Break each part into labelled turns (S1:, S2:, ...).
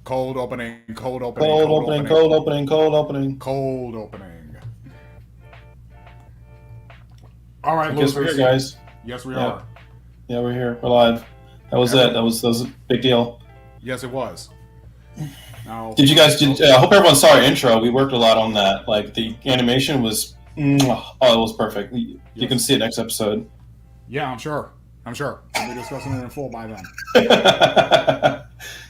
S1: Cold opening, cold opening,
S2: Cold opening, cold opening, cold opening.
S1: cold opening. All right,
S2: I guess we're
S1: Lucas.
S2: here, guys.
S1: Yes, we are.
S2: Yeah, we're here. We're live. That was it. That was a big deal.
S1: Yes, it was. Now,
S2: Did you guys? I hope everyone saw our intro. We worked a lot on that. Like the animation was, it was perfect. You can see it next episode.
S1: Yeah, I'm sure. We'll be discussing it in full by then.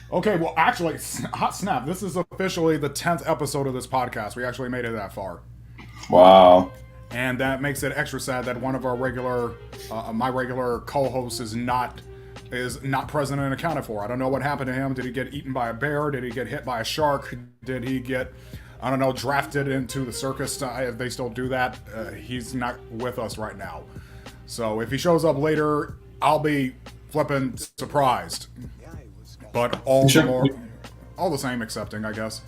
S1: Okay, well, actually, hot snap. This is officially the 10th episode of this podcast. We actually made it that far.
S2: Wow.
S1: And that makes it extra sad that one of our my regular co-hosts is not present and accounted for. I don't know what happened to him. Did he get eaten by a bear? Did he get hit by a shark? Did he get, I don't know, drafted into the circus? If they still do that, he's not with us right now. So if he shows up later, I'll be flipping surprised. But all the same accepting, I guess.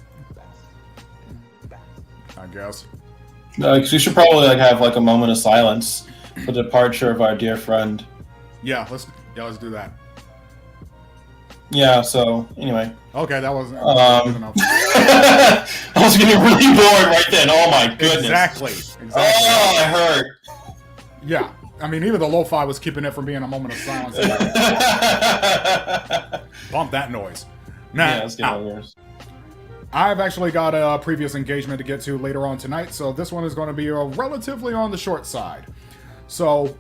S2: We should probably have a moment of silence for the departure of our dear friend.
S1: Yeah, let's do that.
S2: Yeah. So anyway.
S1: Okay, that was
S2: good
S1: enough.
S2: I was getting really bored right then. Oh my goodness.
S1: Exactly.
S2: Oh, it hurt.
S1: Yeah. I mean, even the lo-fi was keeping it from being a moment of silence. Bump that noise. Now,
S2: let's get yours.
S1: I've actually got a previous engagement to get to later on tonight, so this one is going to be relatively on the short side. So,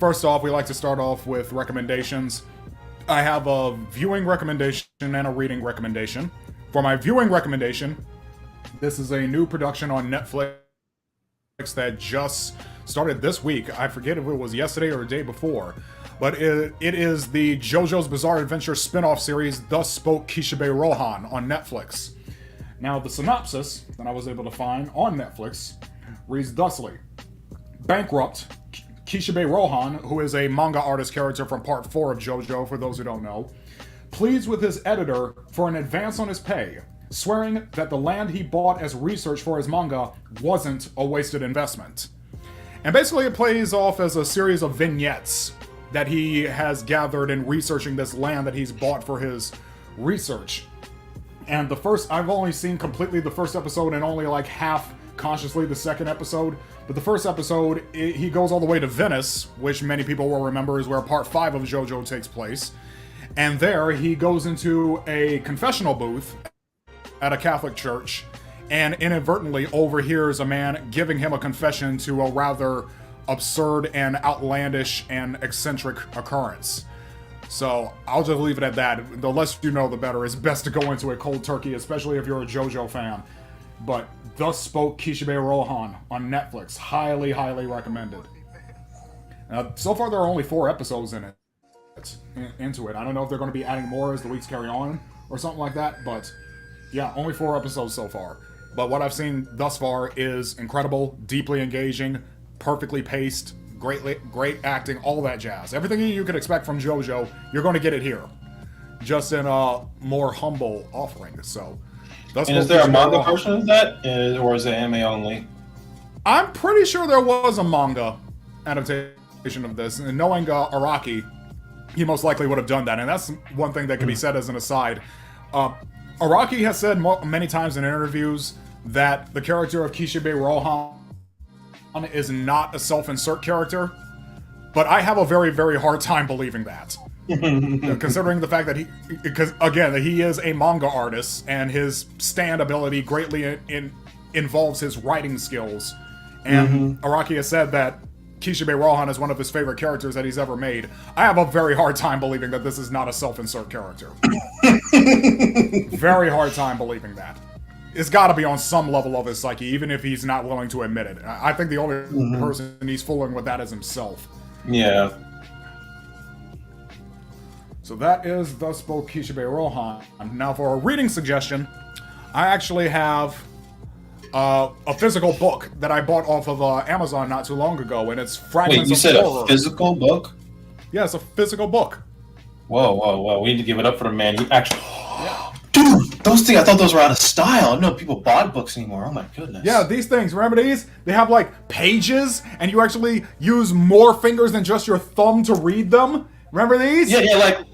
S1: first off, we like to start off with recommendations. I have a viewing recommendation and a reading recommendation. For my viewing recommendation, this is a new production on Netflix that just started this week. I forget if it was yesterday or the day before, but it is the JoJo's Bizarre Adventure spin-off series, Thus Spoke Kishibe Rohan, on Netflix. Now, the synopsis that I was able to find on Netflix reads thusly. Bankrupt Kishibe Rohan, who is a manga artist character from Part 4 of JoJo, for those who don't know, pleads with his editor for an advance on his pay, swearing that the land he bought as research for his manga wasn't a wasted investment. And basically it plays off as a series of vignettes that he has gathered in researching this land that he's bought for his research. And I've only seen completely the first episode and only half consciously the second episode. But the first episode, he goes all the way to Venice, which many people will remember is where Part 5 of JoJo takes place. And there he goes into a confessional booth at a Catholic church and inadvertently overhears a man giving him a confession to a rather absurd and outlandish and eccentric occurrence. So I'll just leave it at that. The less you know, the better. It's best to go into it cold turkey, especially if you're a JoJo fan. But Thus Spoke Kishibe Rohan on Netflix. Highly, highly recommended. Now, so far there are only 4 episodes into it. I don't know if they're going to be adding more as the weeks carry on or something like that, but yeah, only 4 episodes so far. But what I've seen thus far is incredible, deeply engaging, perfectly paced, great acting, all that jazz. Everything you could expect from JoJo, you're going to get it here. Just in a more humble offering. So,
S2: and is there a manga version of that, or is it anime only?
S1: I'm pretty sure there was a manga adaptation of this, and knowing Araki, he most likely would have done that. And that's one thing that can be said as an aside. Araki has said many times in interviews that the character of Kishibe Rohan is not a self-insert character, but I have a very, very hard time believing that. Considering the fact that he is a manga artist and his stand ability greatly involves his writing skills. And Araki has said that Kishibe Rohan is one of his favorite characters that he's ever made. I have a very hard time believing that this is not a self-insert character. Very hard time believing that. It's got to be on some level of his psyche, even if he's not willing to admit it. I think the only person he's fooling with that is himself.
S2: Yeah.
S1: So that is Thus Spoke Kishibe Rohan. Now for a reading suggestion, I actually have a physical book that I bought off of Amazon not too long ago, and it's Fragments
S2: Wait, you
S1: of
S2: said
S1: Horror.
S2: A physical book?
S1: Yeah, it's a physical book.
S2: Whoa. We need to give it up for the man. He actually...
S1: Yeah.
S2: Dude, those things, I thought those were out of style. I don't know if people bought books anymore. Oh my goodness.
S1: Yeah, these things, remember these? They have pages, and you actually use more fingers than just your thumb to read them. Remember these?
S2: Like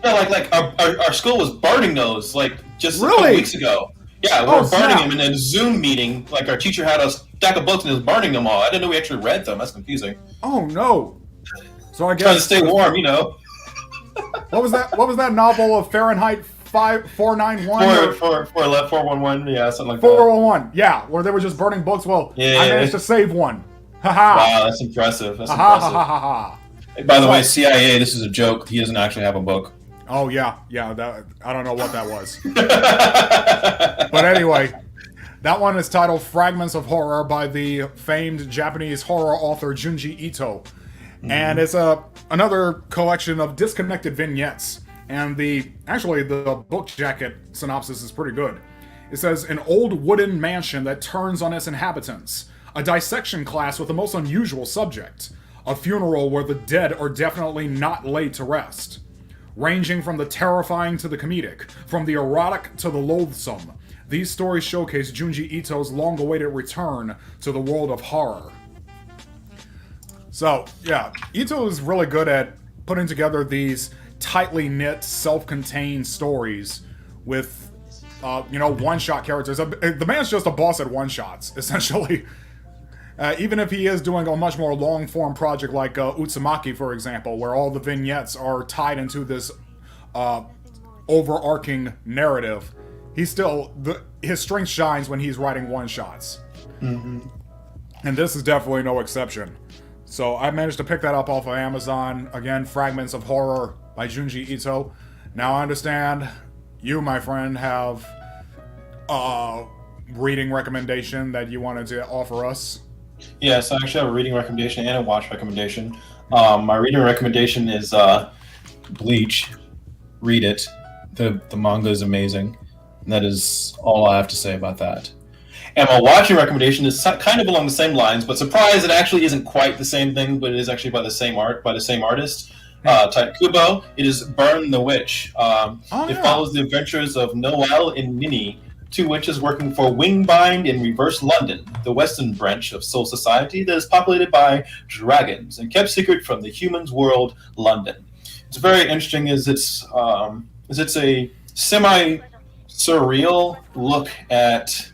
S2: our school was burning those like just a couple
S1: Really?
S2: weeks ago. Yeah, we
S1: Oh,
S2: were burning
S1: snap.
S2: them in a Zoom meeting. Like our teacher had a stack of books and was burning them all. I didn't know we actually read them. That's confusing.
S1: Oh no. So I
S2: Trying to
S1: guess
S2: stay warm, you know.
S1: what was that? What was that novel of Fahrenheit 491?
S2: 411, yeah, something like that.
S1: 401. Yeah, where they were just burning books. Well,
S2: Yeah.
S1: I managed to save one. Haha.
S2: Wow, that's impressive. That's
S1: Ha ha
S2: impressive.
S1: ha ha ha.
S2: By the way, CIA, this is a joke. He doesn't actually have a book.
S1: Oh yeah. That I don't know what that was. But anyway, that one is titled Fragments of Horror by the famed Japanese horror author Junji Ito. And it's another collection of disconnected vignettes. And the book jacket synopsis is pretty good. It says, an old wooden mansion that turns on its inhabitants. A dissection class with the most unusual subject. A funeral where the dead are definitely not laid to rest. Ranging from the terrifying to the comedic, from the erotic to the loathsome, these stories showcase Junji Ito's long-awaited return to the world of horror. So, yeah, Ito is really good at putting together these tightly knit, self-contained stories with, one-shot characters. The man's just a boss at one-shots, essentially. Even if he is doing a much more long-form project like Utsumaki, for example, where all the vignettes are tied into this overarching narrative, his strength shines when he's writing one-shots. Mm-hmm. And this is definitely no exception. So I managed to pick that up off of Amazon. Again, Fragments of Horror by Junji Ito. Now I understand you, my friend, have a reading recommendation that you wanted to offer us.
S2: Yes, I actually have a reading recommendation and a watch recommendation. My reading recommendation is Bleach. Read it. The manga is amazing. And that is all I have to say about that. And my watching recommendation is kind of along the same lines, but surprise, it actually isn't quite the same thing, but it is actually by the same artist. Taikubo. It is Burn the Witch. It follows the adventures of Noelle and Nini, two witches working for Wingbind in Reverse London, the western branch of Soul Society that is populated by dragons and kept secret from the humans' world, London. It's very interesting as it's a semi-surreal look at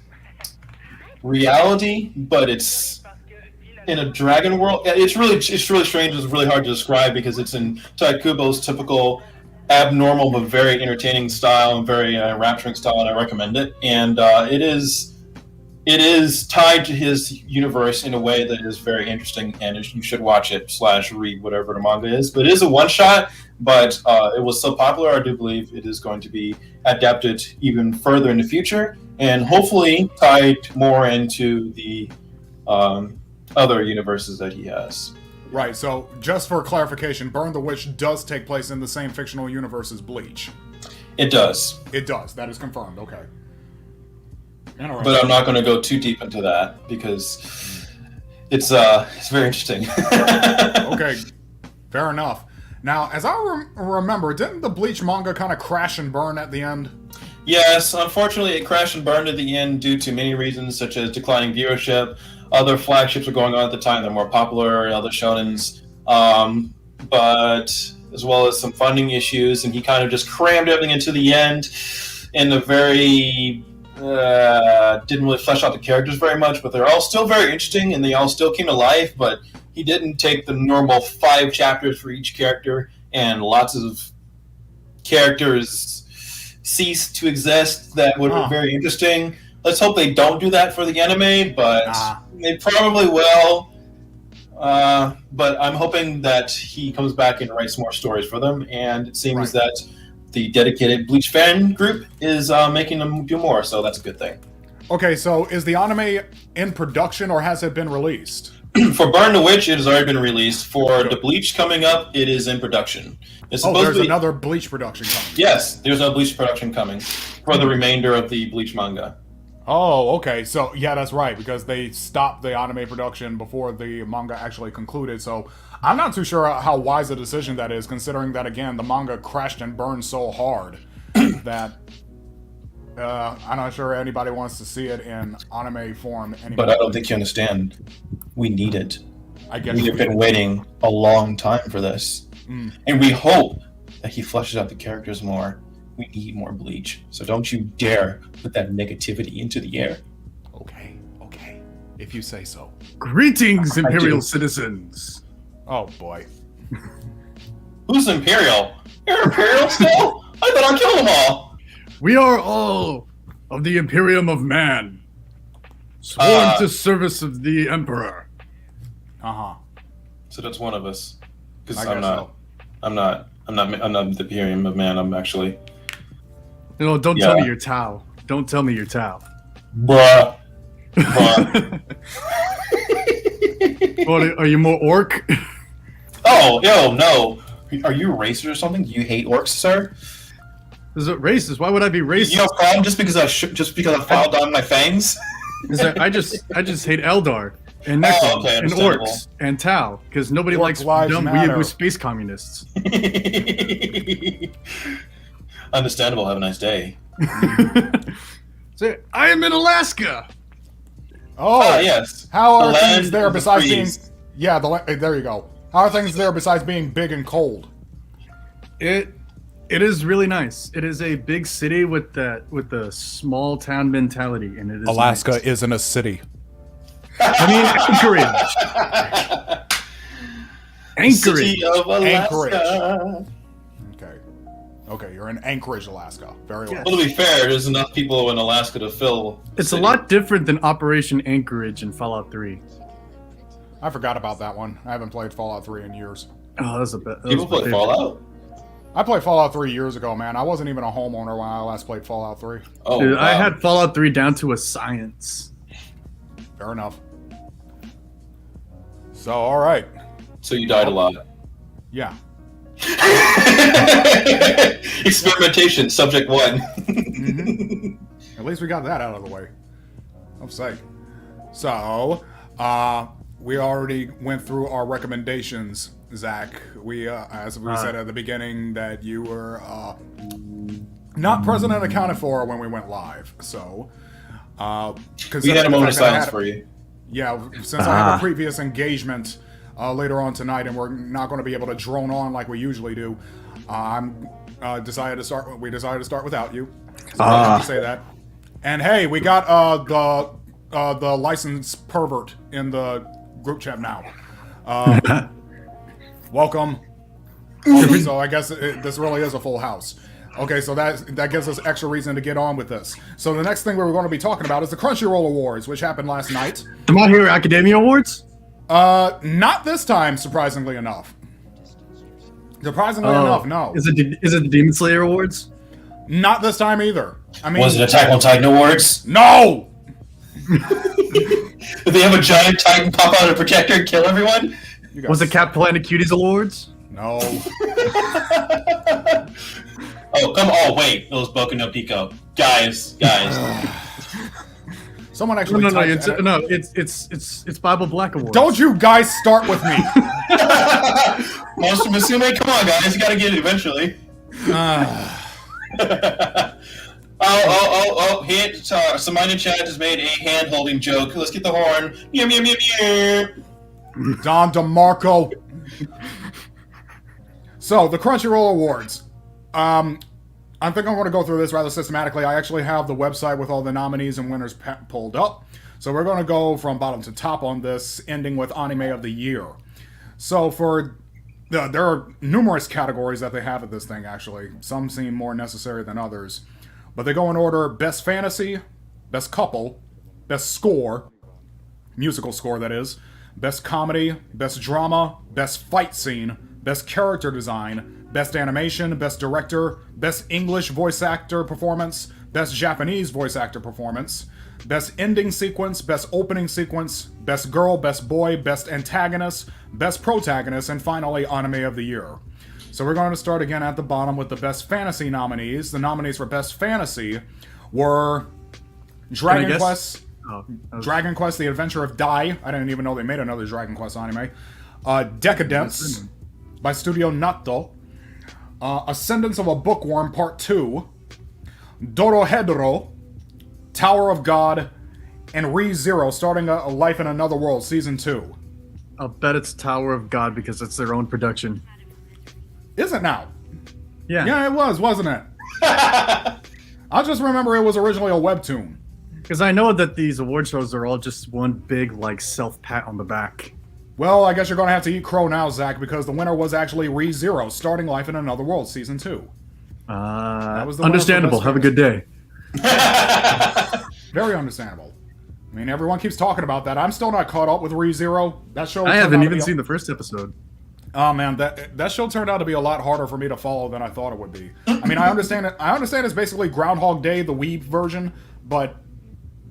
S2: reality, but it's in a dragon world. It's really strange. It's really hard to describe because it's in Taikubo's typical abnormal but very entertaining style and very enrapturing style, and I recommend it. And it is tied to his universe in a way that is very interesting, and you should watch it / read whatever the manga is. But it is a one shot, but it was so popular, I do believe it is going to be adapted even further in the future, and hopefully tied more into the other universes that he has.
S1: Right, so just for clarification, Burn the Witch does take place in the same fictional universe as Bleach.
S2: It does.
S1: It does. That is confirmed. Okay.
S2: But I'm not going to go too deep into that because it's very interesting.
S1: Okay, fair enough. Now, as I remember, didn't the Bleach manga kind of crash and burn at the end?
S2: Yes, unfortunately, it crashed and burned at the end due to many reasons, such as declining viewership. Other flagships were going on at the time; they're more popular, other shonens, but as well as some funding issues, and he kind of just crammed everything into the end in a very didn't really flesh out the characters very much, but they're all still very interesting, and they all still came to life, but he didn't take the normal 5 chapters for each character, and lots of characters ceased to exist that would be very interesting. Let's hope they don't do that for the anime, but they probably will. But I'm hoping that he comes back and writes more stories for them, and it seems that the dedicated Bleach fan group is making them do more, so that's a good thing.
S1: Okay, so is the anime in production, or has it been released?
S2: For Burn the Witch, it has already been released. For the Bleach coming up, it is in production. It's
S1: there's another Bleach production coming.
S2: Yes, there's no Bleach production coming for the remainder of the Bleach manga.
S1: Oh, okay. So, yeah, that's right, because they stopped the anime production before the manga actually concluded. So, I'm not too sure how wise a decision that is, considering that, again, the manga crashed and burned so hard that I'm not sure anybody wants to see it in anime form anymore.
S2: But I don't think you understand. We need it.
S1: I guess
S2: we have been waiting a long time for this. And we hope that he fleshes out the characters more. We need more Bleach. So don't you dare put that negativity into the air.
S1: Okay. If you say so.
S3: Greetings, Imperial citizens.
S1: Oh boy.
S2: Who's Imperial? You're Imperial still? I thought I killed them all.
S3: We are all of the Imperium of Man, sworn to service of the Emperor.
S2: So that's one of us. Because
S1: I guess so.
S2: I'm not the Imperium of Man. I'm actually.
S3: No, don't tell me you're Tau. Don't tell me you're Tau.
S2: Bruh.
S3: What, are you more orc?
S2: Oh, yo, no. Are you racist or something? Do you hate orcs, sir?
S3: Is it racist? Why would I be racist?
S2: You have a problem just because I filed down my fangs?
S3: Is that I just hate Eldar and Necrons and orcs and Tau because nobody likes dumb weeaboo space communists.
S2: Understandable. Have a nice day.
S3: So, I am in Alaska.
S1: Oh,
S2: yes.
S1: How are
S2: The
S1: things
S2: land
S1: there
S2: of the
S1: besides being?
S2: trees.
S1: Yeah, there you go. How are things there besides being big and cold?
S3: It is really nice. It is a big city with the small town mentality, and it is
S1: Alaska
S3: nice.
S1: isn't a city.
S3: I mean, Anchorage.
S2: City of Alaska.
S1: Okay, you're in Anchorage, Alaska. Very well.
S2: Well, to be fair, there's enough people in Alaska to fill.
S3: It's
S2: city.
S3: a lot different than Operation Anchorage in Fallout 3.
S1: I forgot about that one. I haven't played Fallout 3 in years.
S3: Oh, that's a bit.
S2: People play Fallout.
S1: I played Fallout 3 years ago, man. I wasn't even a homeowner when I last played Fallout 3.
S2: Oh,
S3: dude,
S2: wow.
S3: I had Fallout 3 down to a science.
S1: Fair enough. So, all right.
S2: So you died a lot.
S1: Yeah.
S2: Experimentation, subject 1.
S1: At least we got that out of the way. I'm saying. So, we already went through our recommendations, Zach. We, as we said at the beginning, that you were not present and accounted for when we went live. So,
S2: We had a moment of silence for you.
S1: Yeah, since I have a previous engagement later on tonight, and we're not going to be able to drone on like we usually do, we decided to start without you. So I have to say that. And hey, we got the licensed pervert in the group chat now. Welcome. So I guess this really is a full house. Okay, so that gives us extra reason to get on with this. So the next thing we're going to be talking about is the Crunchyroll Awards, which happened last night.
S3: The My Hero Academia Awards?
S1: Not this time, surprisingly enough. Surprisingly enough, no.
S3: Is it the Demon Slayer Awards?
S1: Not this time either. I mean,
S2: Was it Attack on Titan Awards?
S1: No!
S2: Did they have a giant Titan pop out of Protector and kill everyone?
S3: Was it Cap Planet Cuties Awards?
S1: No.
S2: Oh, come on. Oh, wait. It was Boku no Pico. Guys.
S1: Someone actually
S3: It's Bible Black Awards.
S1: Don't you guys start with me.
S2: Monster Musume, come on, guys. You gotta get it eventually. Hit. Someone in chat has made a hand-holding joke. Let's get the horn. Meow, meow, meow, meow.
S1: Don DeMarco. So, the Crunchyroll Awards. I think I'm going to go through this rather systematically. I actually have the website with all the nominees and winners pulled up. So we're going to go from bottom to top on this, ending with Anime of the Year. So there are numerous categories that they have at this thing, actually. Some seem more necessary than others. But they go in order: Best Fantasy, Best Couple, Best Score, musical score that is, Best Comedy, Best Drama, Best Fight Scene, Best Character Design, Best Animation, Best Director, Best English Voice Actor Performance, Best Japanese Voice Actor Performance, Best Ending Sequence, Best Opening Sequence, Best Girl, Best Boy, Best Antagonist, Best Protagonist, and finally Anime of the Year. So we're going to start again at the bottom with the Best Fantasy nominees. The nominees for Best Fantasy were Dragon Quest, Dragon Quest: The Adventure of Dai. I didn't even know they made another Dragon Quest anime. Decadence by Studio Natto. Ascendance of a Bookworm Part 2, Dorohedoro, Tower of God, and ReZero, Starting a Life in Another World, Season 2.
S3: I'll bet it's Tower of God because it's their own production.
S1: Is it now?
S3: Yeah.
S1: Yeah, it was, wasn't it? I just remember it was originally a webtoon.
S3: Because I know that these award shows are all just one big, like, self-pat on the back.
S1: Well, I guess you're going to have to eat crow now, Zach, because the winner was actually ReZero, Starting Life in Another World, Season 2.
S3: That was understandable. Have a good day.
S1: Very understandable. I mean, everyone keeps talking about that. I'm still not caught up with ReZero. That show.
S3: I haven't even seen the first episode.
S1: Oh man, that show turned out to be a lot harder for me to follow than I thought it would be. I mean, I understand it. I understand it's basically Groundhog Day, the Weeb version, but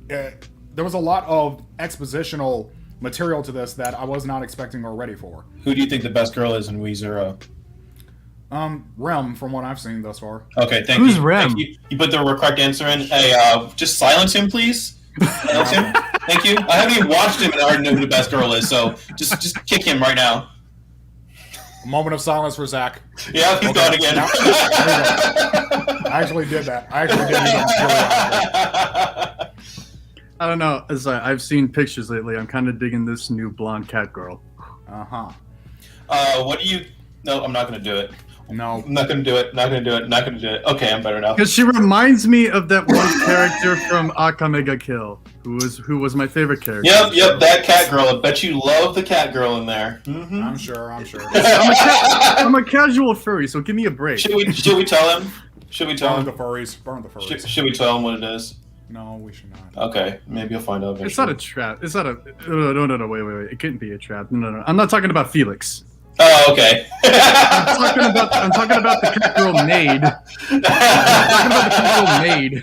S1: there was a lot of expositional material to this that I was not expecting or ready for.
S2: Who do you think the best girl is in ReZero?
S1: Rem, from what I've seen thus far.
S2: Okay, thank you.
S3: Who's Rem?
S2: Thank you. You put the correct answer in. Hey, just silence him, please. Silence him. Thank you. I haven't even watched him and I already know who the best girl is, so just kick him right now.
S1: A moment of silence for Zach.
S2: Yeah, he's gone again.
S1: I actually did that. I actually did that.
S3: I don't know. As I've seen pictures lately, I'm kind of digging this new blonde cat girl.
S1: Uh-huh.
S2: What do you... No, I'm not going to do it.
S1: No.
S2: I'm not going to do it. Not going to do it. Not going to do it. Okay, I'm better now.
S3: Because she reminds me of that one character from Akamega Kill, who was my favorite character.
S2: Yep, that cat girl. I bet you love the cat girl in there. Mm-hmm.
S1: I'm sure.
S3: I'm a casual furry, so give me a break.
S2: Should we tell him? Should we tell him?
S1: Burn the furries.
S2: Should we tell him what it is?
S1: No, we should not.
S2: Okay, maybe you'll find out eventually.
S3: It's not a trap. It's not a... No, wait. It couldn't be a trap. No. I'm not talking about Felix.
S2: Oh, okay.
S3: I'm talking about the cat girl maid. I'm talking about the cat girl maid.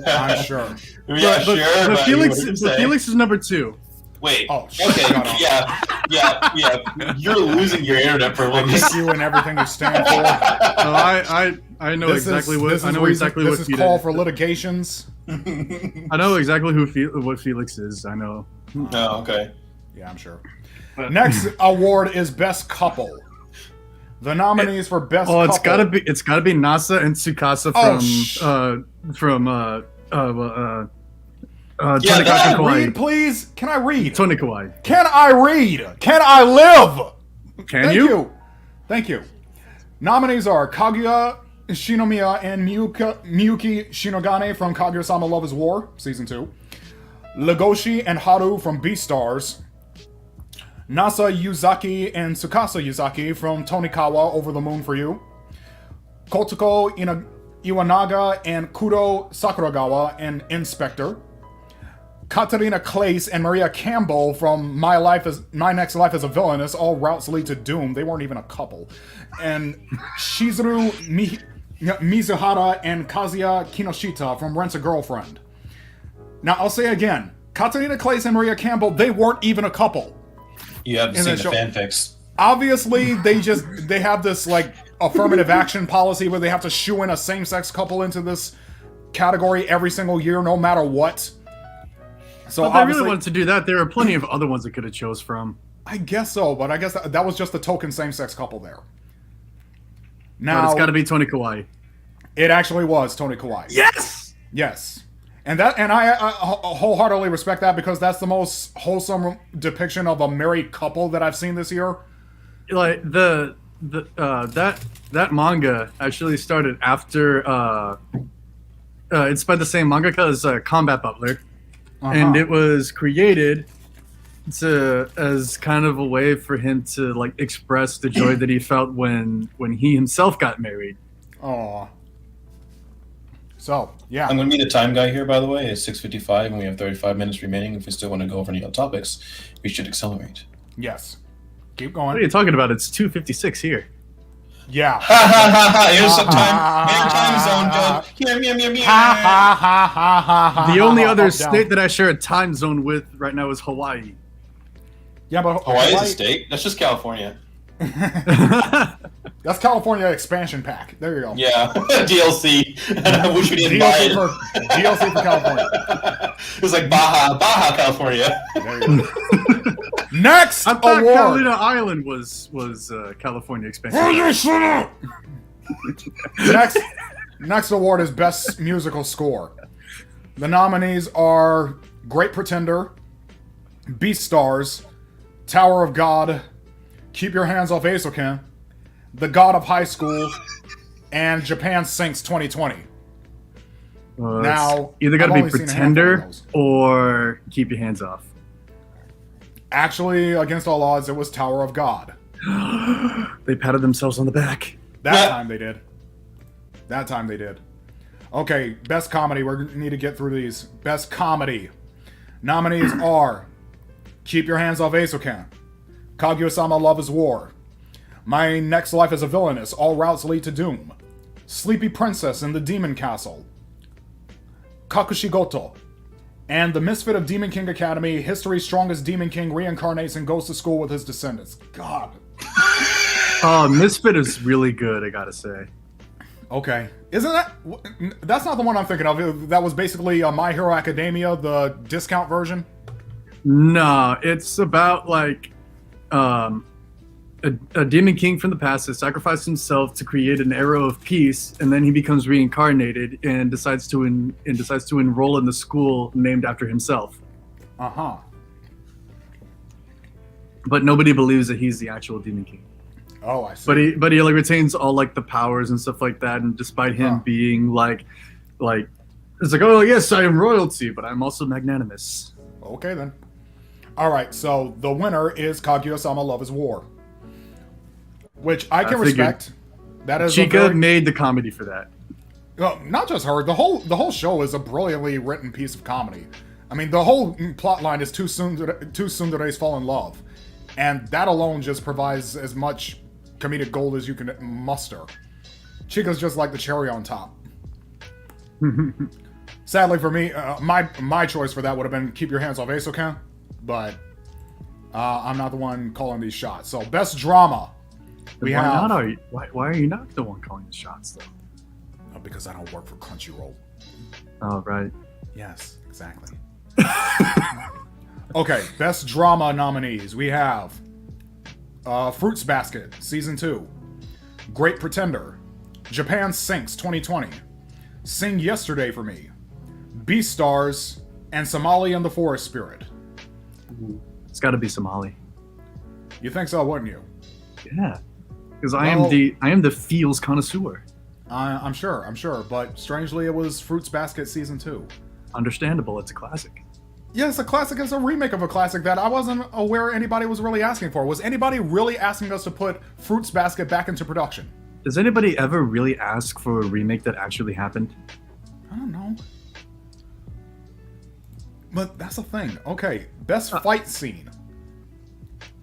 S1: I'm sure.
S2: Yeah, sure.
S3: But Felix is number 2.
S2: Wait.
S1: Oh, shit.
S2: Okay. Yeah. You're losing your internet for like
S1: this. You and everything you stand for.
S3: So I know exactly what
S1: this is call for litigations.
S3: I know exactly what Felix is. I know.
S2: Oh, okay.
S1: Yeah, I'm sure. Next award is Best Couple. The nominees for Best Couple.
S3: It's gotta be Nasa and Tsukasa from
S1: Can I read, please? Can I read?
S3: Tony Kawaii.
S1: Can I read? Can I live?
S3: Thank you.
S1: Thank you. Nominees are Kaguya Shinomiya and Miyuki Shinogane from Kaguya-sama Love is War, Season 2. Legoshi and Haru from Beastars. Nasa Yuzaki and Tsukasa Yuzaki from Tonikawa Over the Moon for You. Kotoko Iwanaga and Kudo Sakuragawa and Inspector. Katarina Clace and Maria Campbell from My Next Life as a Villainess, All Routes Lead to Doom. They weren't even a couple. And Shizuru Mizuhara and Kazuya Kinoshita from Rent a Girlfriend. Now, I'll say again, Katarina Clace and Maria Campbell, they weren't even a couple.
S2: You haven't seen the fanfics.
S1: Obviously, they have this, like, affirmative action policy where they have to shoe in a same-sex couple into this category every single year, no matter what. So
S3: if they really wanted to do that, there are plenty of other ones they could have chose from.
S1: I guess so, but I guess that was just the token same-sex couple there. Now,
S3: but it's got to be Tony Kawaii.
S1: It actually was Tony Kawaii. Yes. And I wholeheartedly respect that because that's the most wholesome depiction of a married couple that I've seen this year.
S3: Like that manga actually started after it's by the same mangaka as Combat Butler, and it was created as kind of a way for him to like express the joy that he felt when he himself got married.
S1: Aww. So, yeah.
S2: I'm going to be the time guy here, by the way. It's 6:55, and we have 35 minutes remaining. If we still want to go over any other topics, we should accelerate.
S1: Yes. Keep going.
S3: What are you talking about? It's 2:56 here.
S1: Yeah.
S2: Ha ha ha ha! Here's some time zone joke.
S1: Ha ha ha ha ha ha.
S3: The only other state that I share a time zone with right now is Hawaii.
S1: Yeah, but
S2: Hawaii is a state. That's just California.
S1: That's California expansion pack. There you go.
S2: Yeah, DLC. And I wish we didn't buy it.
S1: DLC for California.
S2: It was like Baja, California.
S1: There you go. Next
S3: I thought
S1: award.
S3: Catalina Island was California expansion.
S1: Oh, you shut up! Next award is Best Musical Score. The nominees are Great Pretender, Beastars, Tower of God, Keep Your Hands Off Eizouken, The God of High School, and Japan Sinks 2020. Now,
S3: either got to
S1: I've
S3: be
S1: only seen a handful of
S3: Pretender
S1: those.
S3: or Keep Your Hands Off.
S1: Actually, against all odds, it was Tower of God.
S3: They patted themselves on the back.
S1: That time they did. That time they did. Okay, best comedy. We need to get through these. Best comedy. Nominees are Keep Your Hands Off Eizouken, Kaguya-sama Love is War, My Next Life as a Villainess, All Routes Lead to Doom, Sleepy Princess in the Demon Castle, Kakushigoto, and The Misfit of Demon King Academy, History's Strongest Demon King reincarnates and goes to school with his descendants. God.
S3: Oh, Misfit is really good, I gotta say.
S1: Okay. Isn't that... That's not the one I'm thinking of. That was basically My Hero Academia, the discount version?
S3: No, it's about, like, a demon king from the past that sacrificed himself to create an arrow of peace, and then he becomes reincarnated and decides to enroll in the school named after himself.
S1: Uh-huh.
S3: But nobody believes that he's the actual demon king.
S1: Oh, I see.
S3: But he like retains all like the powers and stuff like that, and despite him being like it's like, oh yes, I am royalty, but I'm also magnanimous.
S1: Okay, then. Alright, so the winner is Kaguya-sama Love is War. Which I can respect. That is
S3: Chica made the comedy for that.
S1: Not just her. The whole show is a brilliantly written piece of comedy. I mean, the whole plot line is two tsunderes fall in love. And that alone just provides as much comedic gold as you can muster. Chica's just like the cherry on top. Sadly for me, my choice for that would have been Keep Your Hands Off Eizouken, but I'm not the one calling these shots. So, best drama.
S3: Why are you not the one calling the shots, though?
S1: Because I don't work for Crunchyroll.
S3: Oh, right.
S1: Yes, exactly. Okay, best drama nominees. We have Fruits Basket, Season 2. Great Pretender. Japan Sinks 2020. Sing Yesterday for Me. Beastars, and Somali and the Forest Spirit.
S3: It's got to be Somali.
S1: You think so, wouldn't you?
S3: Yeah, because I am the feels connoisseur.
S1: I'm sure, but strangely it was Fruits Basket Season 2.
S3: Understandable, it's a classic.
S1: Yes, a classic is a remake of a classic that I wasn't aware anybody was really asking for. Was anybody really asking us to put Fruits Basket back into production?
S3: Does anybody ever really ask for a remake that actually happened?
S1: I don't know. But that's the thing. Okay, best fight scene.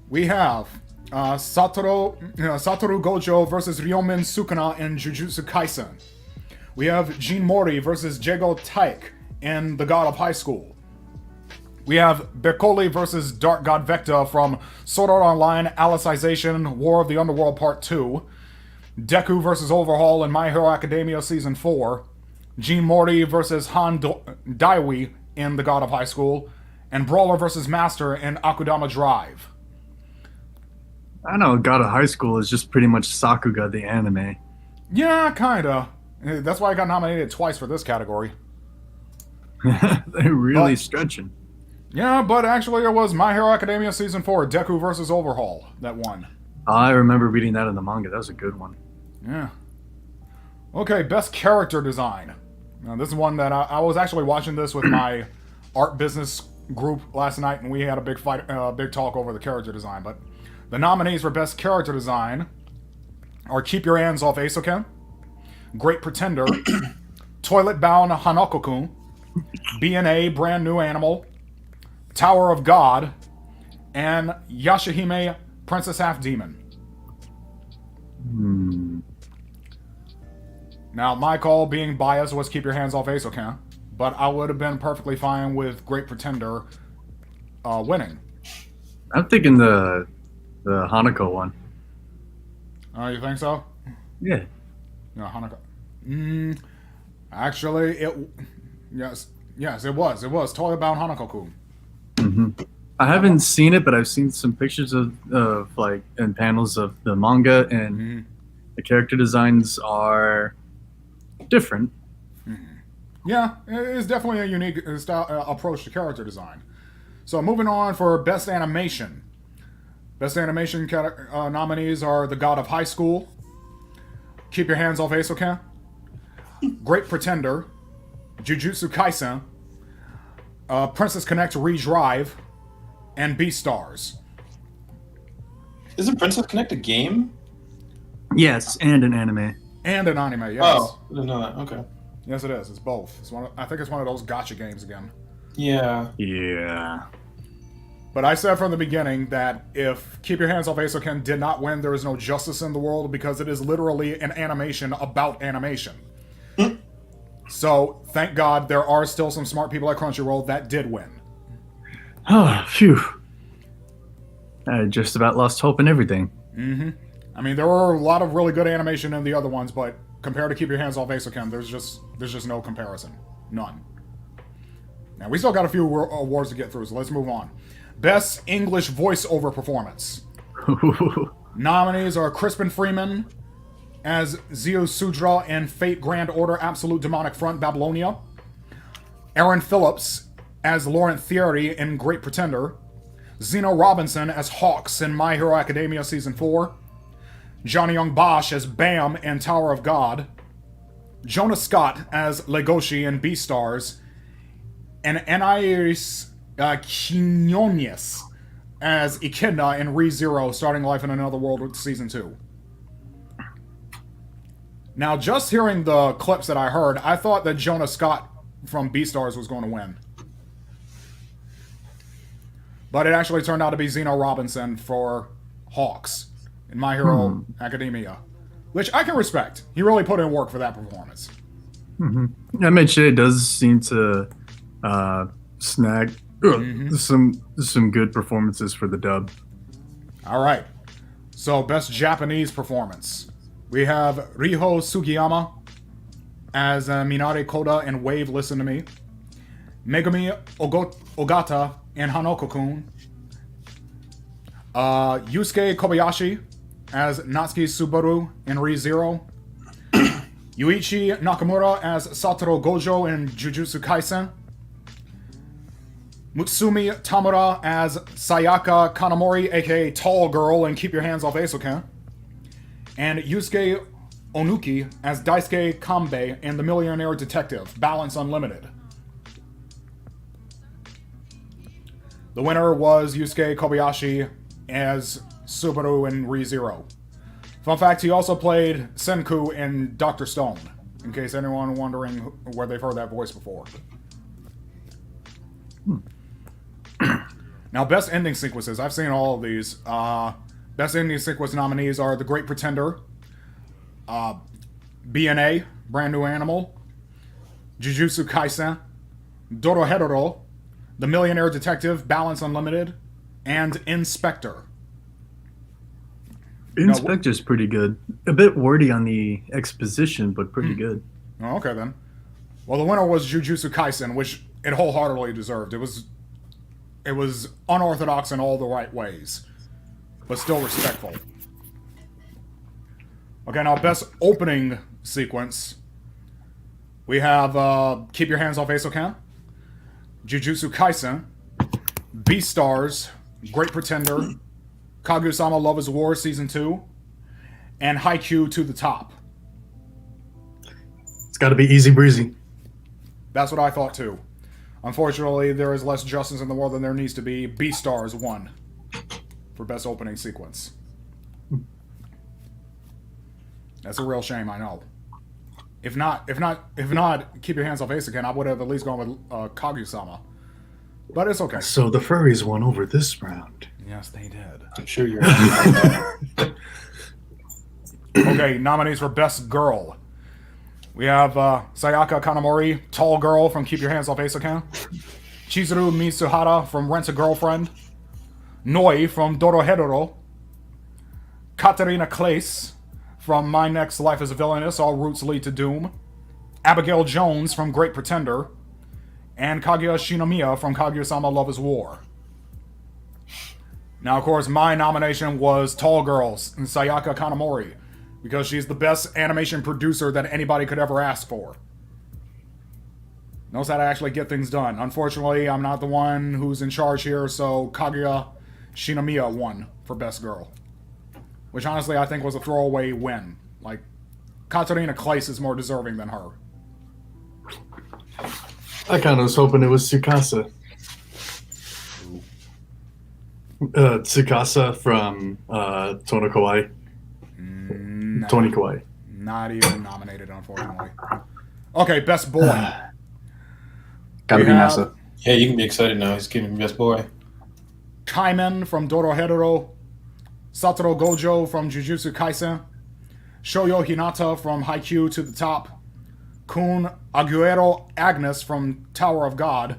S1: We have Satoru Gojo versus Ryomen Sukuna in Jujutsu Kaisen. We have Jin Mori versus Jego Taik in The God of High School. We have Bekoli versus Dark God Vecta from Sword Art Online Alicization War of the Underworld Part 2. Deku versus Overhaul in My Hero Academia Season 4. Jin Mori versus Han Daiwi in The God of High School. And Brawler versus Master in Akudama Drive.
S3: I know God of High School is just pretty much Sakuga the anime.
S1: Yeah, kinda. That's why I got nominated twice for this category.
S3: They're really stretching.
S1: Yeah, but actually it was My Hero Academia Season 4, Deku versus Overhaul, that won.
S3: I remember reading that in the manga. That was a good one.
S1: Yeah. Okay, best character design. Now, this is one that I was actually watching this with my art business group last night, and we had a big talk over the character design. But the nominees for best character design are Keep Your Hands Off Eizouken, Great Pretender, Toilet Bound Hanako-kun, B&A Brand New Animal, Tower of God, and Yashahime Princess Half Demon. Now, my call, being biased, was Keep Your Hands Off Eizouken, but I would have been perfectly fine with Great Pretender winning.
S3: I'm thinking the Hanako one.
S1: You think so?
S3: Yeah.
S1: No, Hanako. Actually, yes, it was Toilet Bound Hanako-kun.
S3: I haven't seen it, but I've seen some pictures of like and panels of the manga, and the character designs are different.
S1: Yeah, it's definitely a unique approach to character design. So moving on for best animation. Best animation nominees are The God of High School, Keep Your Hands Off Esoken, Great Pretender, Jujutsu Kaisen, Princess Connect Redrive, and Beastars.
S2: Isn't Princess Connect a game?
S3: Yes, and an anime.
S1: And an anime, yes.
S2: Oh, I didn't know that. Okay.
S1: Yes, it is. It's both. I think it's one of those gacha games again.
S2: Yeah.
S3: Yeah.
S1: But I said from the beginning that if Keep Your Hands Off Esoken did not win, there is no justice in the world because it is literally an animation about animation. So, thank God there are still some smart people at Crunchyroll that did win.
S3: Oh, phew. I just about lost hope in everything.
S1: Mm-hmm. I mean, there were a lot of really good animation in the other ones, but compared to Keep Your Hands Off Esoken, there's just no comparison. None. Now, we still got a few awards to get through, so let's move on. Best English Voiceover Performance. Nominees are Crispin Freeman as Zio Sudra in Fate Grand Order Absolute Demonic Front Babylonia. Aaron Phillips as Laurent Thierry in Great Pretender. Zeno Robinson as Hawks in My Hero Academia Season 4. Johnny Young Bosch as Bam in Tower of God. Jonah Scott as Legoshi in Beastars. And Anais Quinones as Echidna in ReZero Starting Life in Another World with Season 2. Now, just hearing the clips that I heard, I thought that Jonah Scott from Beastars was going to win. But it actually turned out to be Zeno Robinson for Hawks in My Hero Academia. Which I can respect. He really put in work for that performance.
S3: I mentioned it does seem to snag some good performances for the dub.
S1: All right. So, best Japanese performance. We have Riho Sugiyama as Minare Koda in Wave Listen to Me. Megumi Ogata in Hanoko-kun. Yusuke Kobayashi as Natsuki Subaru in ReZero. Yuichi Nakamura as Satoru Gojo in Jujutsu Kaisen. Mutsumi Tamura as Sayaka Kanamori, aka Tall Girl in Keep Your Hands Off Esoken. And Yusuke Onuki as Daisuke Kanbei in The Millionaire Detective, Balance Unlimited. The winner was Yusuke Kobayashi as Subaru in ReZero. Fun fact, he also played Senku in Dr. Stone, in case anyone wondering where they've heard that voice before. Now, best ending sequences. I've seen all of these. Best ending sequence nominees are The Great Pretender, BNA, Brand New Animal, Jujutsu Kaisen, Dorohedoro, The Millionaire Detective, Balance Unlimited, and Inspector.
S3: Inspector's pretty good. A bit wordy on the exposition, but pretty good.
S1: Oh, okay, then. Well, the winner was Jujutsu Kaisen, which it wholeheartedly deserved. It was unorthodox in all the right ways, but still respectful. Okay, now best opening sequence. We have Keep Your Hands Off Esoken, Jujutsu Kaisen, Beastars, Great Pretender, Kaguya-sama Love is War Season 2, and Haikyuu To the Top.
S3: It's got to be easy breezy.
S1: That's what I thought too. Unfortunately, there is less justice in the world than there needs to be. Beastars won for best opening sequence. That's a real shame, I know. If not, Keep Your Hands Off Esoken, I would have at least gone with Kaguya-sama. But it's okay.
S3: So the furries won over this round.
S1: Yes, they did.
S2: I'm sure you're right.
S1: Okay, nominees for Best Girl. We have Sayaka Kanamori, Tall Girl from Keep Your Hands Off Esoken. Chizuru Mitsuhara from Rent a Girlfriend. Noi from Dorohedoro. Katarina Claes from My Next Life as a Villainess, All Routes Lead to Doom. Abigail Jones from Great Pretender. And Kaguya Shinomiya from Kaguya-sama Love is War. Now, of course, my nomination was Tall Girls and Sayaka Kanamori, because she's the best animation producer that anybody could ever ask for. Knows how to actually get things done. Unfortunately, I'm not the one who's in charge here, so Kaguya Shinomiya won for Best Girl. Which honestly I think was a throwaway win. Like, Katarina Claes is more deserving than her.
S3: I kind of was hoping it was Tsukasa. Tsukasa from Tono Kawaii.
S1: No,
S3: Tony Kawaii.
S1: not even nominated, unfortunately. Okay, best boy.
S3: Gotta
S1: We
S3: be
S1: have-
S3: Nasa.
S2: Yeah, you can be excited now. He's giving me best boy.
S1: Kaimen from Dorohedoro, Satoru Gojo from Jujutsu Kaisen, Shoyo Hinata from Haikyuu to the top, Kun Aguero Agnes from Tower of God,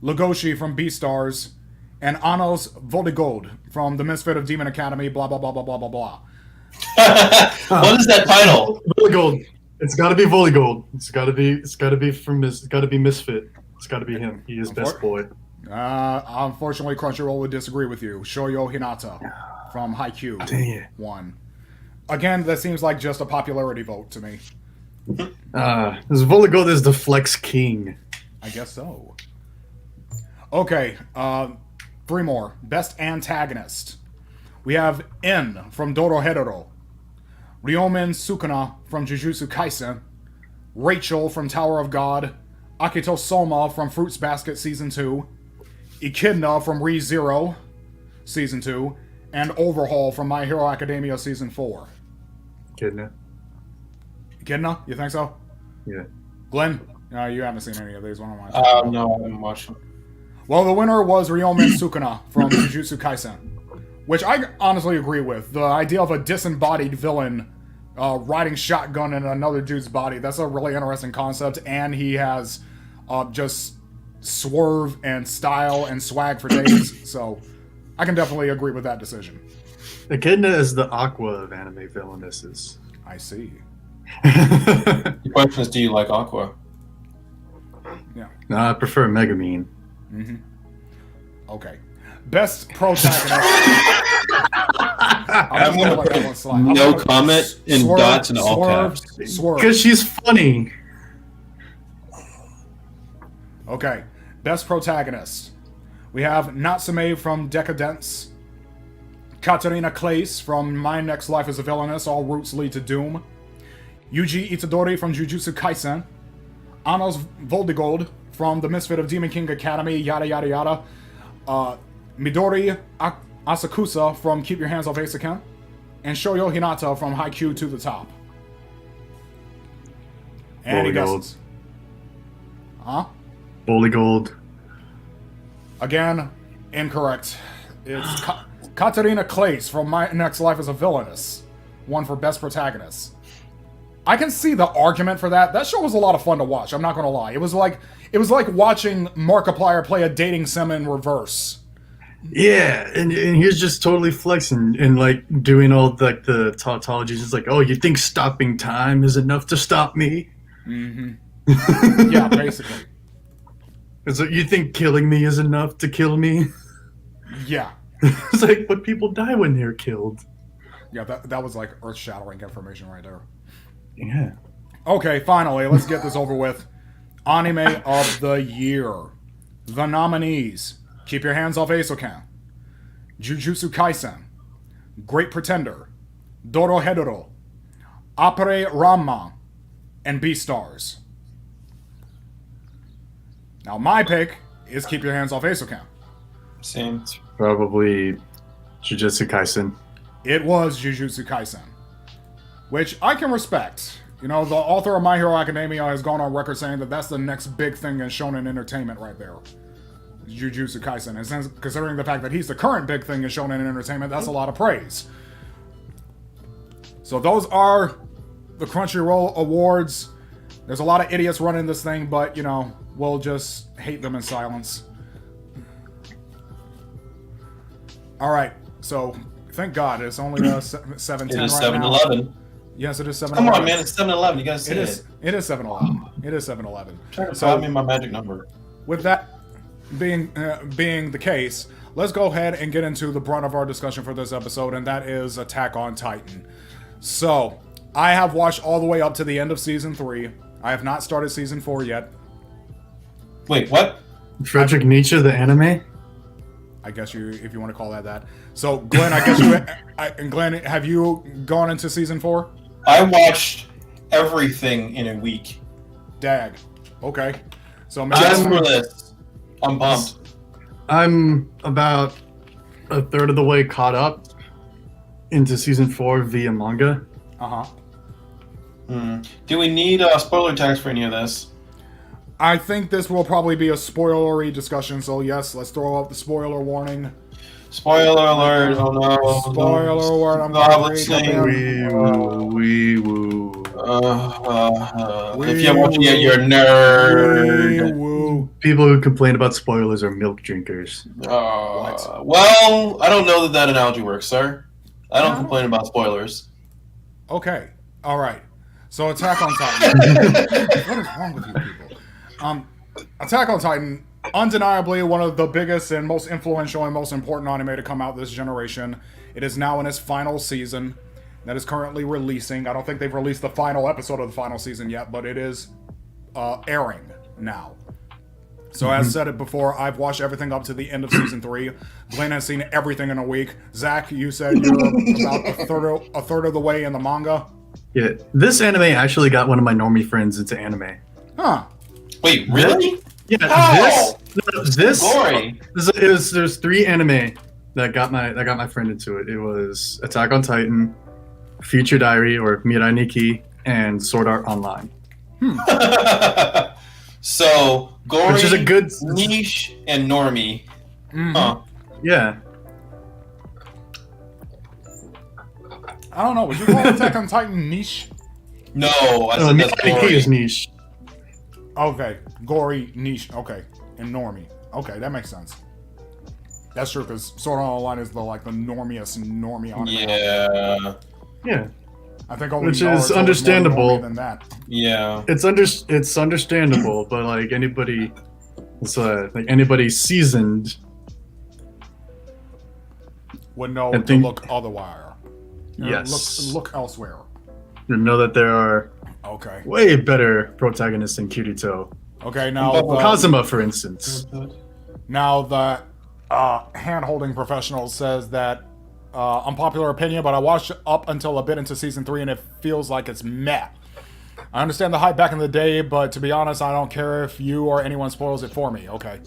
S1: Legoshi from Beastars, and Anos Voldigold from The Misfit of Demon Academy, blah blah blah blah blah blah blah.
S2: What is that title?
S3: Voligold. It's got to be Voligold. It's got to be Misfit. It's got to be him. He is best boy.
S1: Unfortunately, Crunchyroll would disagree with you. Shoyo Hinata from Haikyuu
S3: Dang it.
S1: won. Again, that seems like just a popularity vote to me.
S3: This Voligold is the Flex King.
S1: I guess so. Okay, 3 more. Best antagonist. We have En from Dorohedoro, Ryomen Sukuna from Jujutsu Kaisen, Rachel from Tower of God, Akito Soma from Fruits Basket Season 2, Echidna from Re:Zero Season 2, and Overhaul from My Hero Academia Season 4.
S3: Kidna.
S1: Echidna? You think so?
S3: Yeah.
S1: Glenn? You haven't seen any of these. What am I?
S2: No, I haven't watched them.
S1: Well, the winner was Ryomen Sukuna from Jujutsu Kaisen, which I honestly agree with. The idea of a disembodied villain riding shotgun in another dude's body, that's a really interesting concept, and he has just swerve and style and swag for days, so I can definitely agree with that decision.
S3: Echidna is the Aqua of anime villainesses.
S1: I see.
S2: The question is, do you like Aqua?
S1: Yeah.
S3: No, I prefer Megamine.
S1: Okay. Best protagonist. I'm
S2: gonna
S1: let that
S2: put
S1: one slide.
S2: no
S1: gonna
S2: comment in dots and all caps.
S1: Swerve.
S3: Because she's funny.
S1: Okay. Best protagonist. We have Natsume from Decadence, Katarina Claes from My Next Life as a Villainess, All Routes Lead to Doom, Yuji Itadori from Jujutsu Kaisen, Anos Voldigold from The Misfit of Demon King Academy, yada yada yada, Midori Asakusa from Keep Your Hands Off Asaken, and Shoyo Hinata from Haikyuu to the top. Any
S3: Voldigold.
S1: guesses? Huh?
S3: Voligold.
S1: Again, incorrect. It's Katarina Claes from My Next Life as a Villainess, won for Best Protagonist. I can see the argument for that. That show was a lot of fun to watch. I'm not gonna lie. It was like watching Markiplier play a dating sim in reverse.
S3: Yeah, and he's just totally flexing and like doing all like the tautologies. It's like, oh, you think stopping time is enough to stop me?
S1: Yeah, basically.
S3: It's like, you think killing me is enough to kill me?
S1: Yeah.
S3: It's like, but people die when they're killed.
S1: Yeah, that was like earth-shattering information right there.
S3: Yeah.
S1: Okay, finally, let's get this over with. Anime of the Year. The nominees. Keep Your Hands Off Asokan, Jujutsu Kaisen, Great Pretender, Dorohedoro, Appare Ranma, and Beastars. Now my pick is Keep Your Hands Off Asokan.
S2: Same.
S3: Probably Jujutsu Kaisen.
S1: It was Jujutsu Kaisen, which I can respect. You know, the author of My Hero Academia has gone on record saying that that's the next big thing in shonen entertainment right there. Jujutsu Kaisen. And since, considering the fact that he's the current big thing in shonen entertainment, that's a lot of praise. So those are the Crunchyroll Awards. There's a lot of idiots running this thing, but, you know, we'll just hate them in silence. Alright, so thank God it's only 7:10
S2: It is
S1: right now.
S2: 7-Eleven.
S1: Yes, it is 7:11.
S2: Come on, man. It's 7-Eleven. You gotta say
S1: It
S2: it.
S1: is 7:11. It is 7:11.
S2: Trying to
S1: So-
S2: find me my magic number.
S1: With that being the case, let's go ahead and get into the brunt of our discussion for this episode, and that is Attack on Titan. So, I have watched all the way up to the end of Season 3. I have not started Season 4 yet.
S2: Wait, what?
S3: Frederick Nietzsche, the anime?
S1: I guess if you want to call that. So, Glenn, I guess and Glenn, have you gone into Season 4?
S2: I watched everything in a week.
S1: Dag. Okay. So
S2: Just for this, I'm pumped.
S3: I'm about a third of the way caught up into season 4 via manga.
S2: Do we need spoiler tags for any of this?
S1: I think this will probably be a spoilery discussion, so yes, let's throw up the spoiler warning.
S2: Spoiler alert! Oh no!
S1: Spoiler alert! I'm
S3: Wee woo.
S2: If you haven't watched it yet, you're a nerd.
S1: Woo.
S3: People who complain about spoilers are milk drinkers.
S2: Well, I don't know that analogy works, sir. I don't complain about spoilers.
S1: Okay. All right. So Attack on Titan. What is wrong with you people? Attack on Titan, undeniably one of the biggest and most influential and most important anime to come out this generation. It is now in its final season that is currently releasing. I don't think they've released the final episode of the final season yet, but it is airing now. So as said it before, I've watched everything up to the end of season 3. Glenn has seen everything in a week. Zach, you said you're about a third of the way in the manga.
S3: Yeah, this anime actually got one of my normie friends into anime.
S1: Huh.
S2: Wait, really?
S3: Yeah,
S2: How?
S3: this
S2: Glory.
S3: there's 3 anime that got my friend into it. It was Attack on Titan, Future Diary or Mirai Nikki, and Sword Art Online.
S2: So gory,
S3: Which is a good
S2: niche, and normie. Huh.
S3: Yeah.
S1: I don't know. Would you call Attack on Titan niche?
S2: No, I said that's
S3: Mirai Nikki
S2: gory.
S3: is niche.
S1: Okay. Gory, niche. Okay. And normie. Okay, that makes sense. That's true, because Sword Art Online is the normiest normie anime.
S2: Yeah.
S3: Yeah.
S1: I think only
S3: Which
S1: Naruto
S3: is
S1: more
S3: understandable.
S1: normie than that.
S2: Yeah.
S3: It's understandable, but like anybody seasoned
S1: Would know
S3: I
S1: to
S3: think-
S1: look otherwise.
S3: Yes.
S1: Look elsewhere.
S3: you know that there are
S1: Okay.
S3: way better protagonists than Kirito.
S1: Okay, now
S3: Kazuma, for instance.
S1: now the hand-holding professional says that unpopular opinion, but I watched up until a bit into season 3 and it feels like it's meh. I understand the hype back in the day, but to be honest, I don't care if you or anyone spoils it for me. Okay.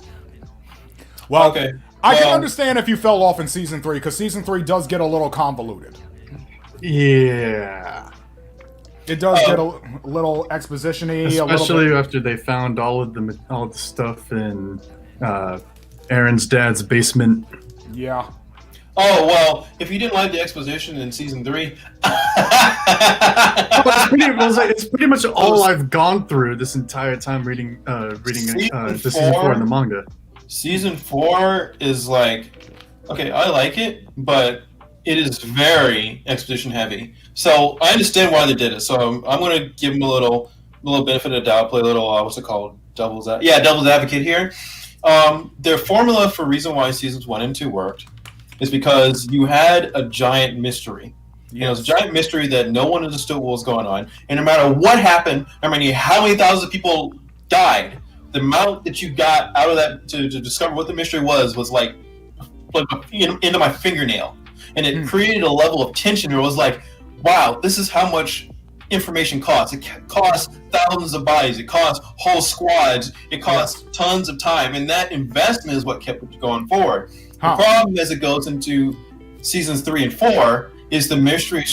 S1: Well,
S2: Okay.
S1: I can
S2: Well-
S1: understand if you fell off in season 3, because season 3 does get a little convoluted.
S3: Yeah.
S1: It does get a little exposition-y,
S3: Especially after they found all of the stuff in Aaron's dad's basement.
S1: Yeah.
S2: Oh well, if you didn't like the exposition in season 3,
S3: It's pretty much all I've gone through this entire time reading the season 4 in the manga.
S2: season 4 is like, okay, I like it, but it is very exposition heavy. So I understand why they did it. So I'm going to give them a little benefit of the doubt, play a little what's it called, devil's advocate here. Their formula for reason why seasons 1 and 2 worked is because you had a giant mystery. You know, it's a giant mystery that no one understood what was going on, and no matter what happened, how many thousands of people died, the amount that you got out of that to discover what the mystery was like into my fingernail, and it created a level of tension. Where it was like, wow, this is how much information costs. It costs thousands of bodies. It costs whole squads. It costs tons of time, and that investment is what kept it going forward. The problem as it goes into seasons 3 and 4 is the mystery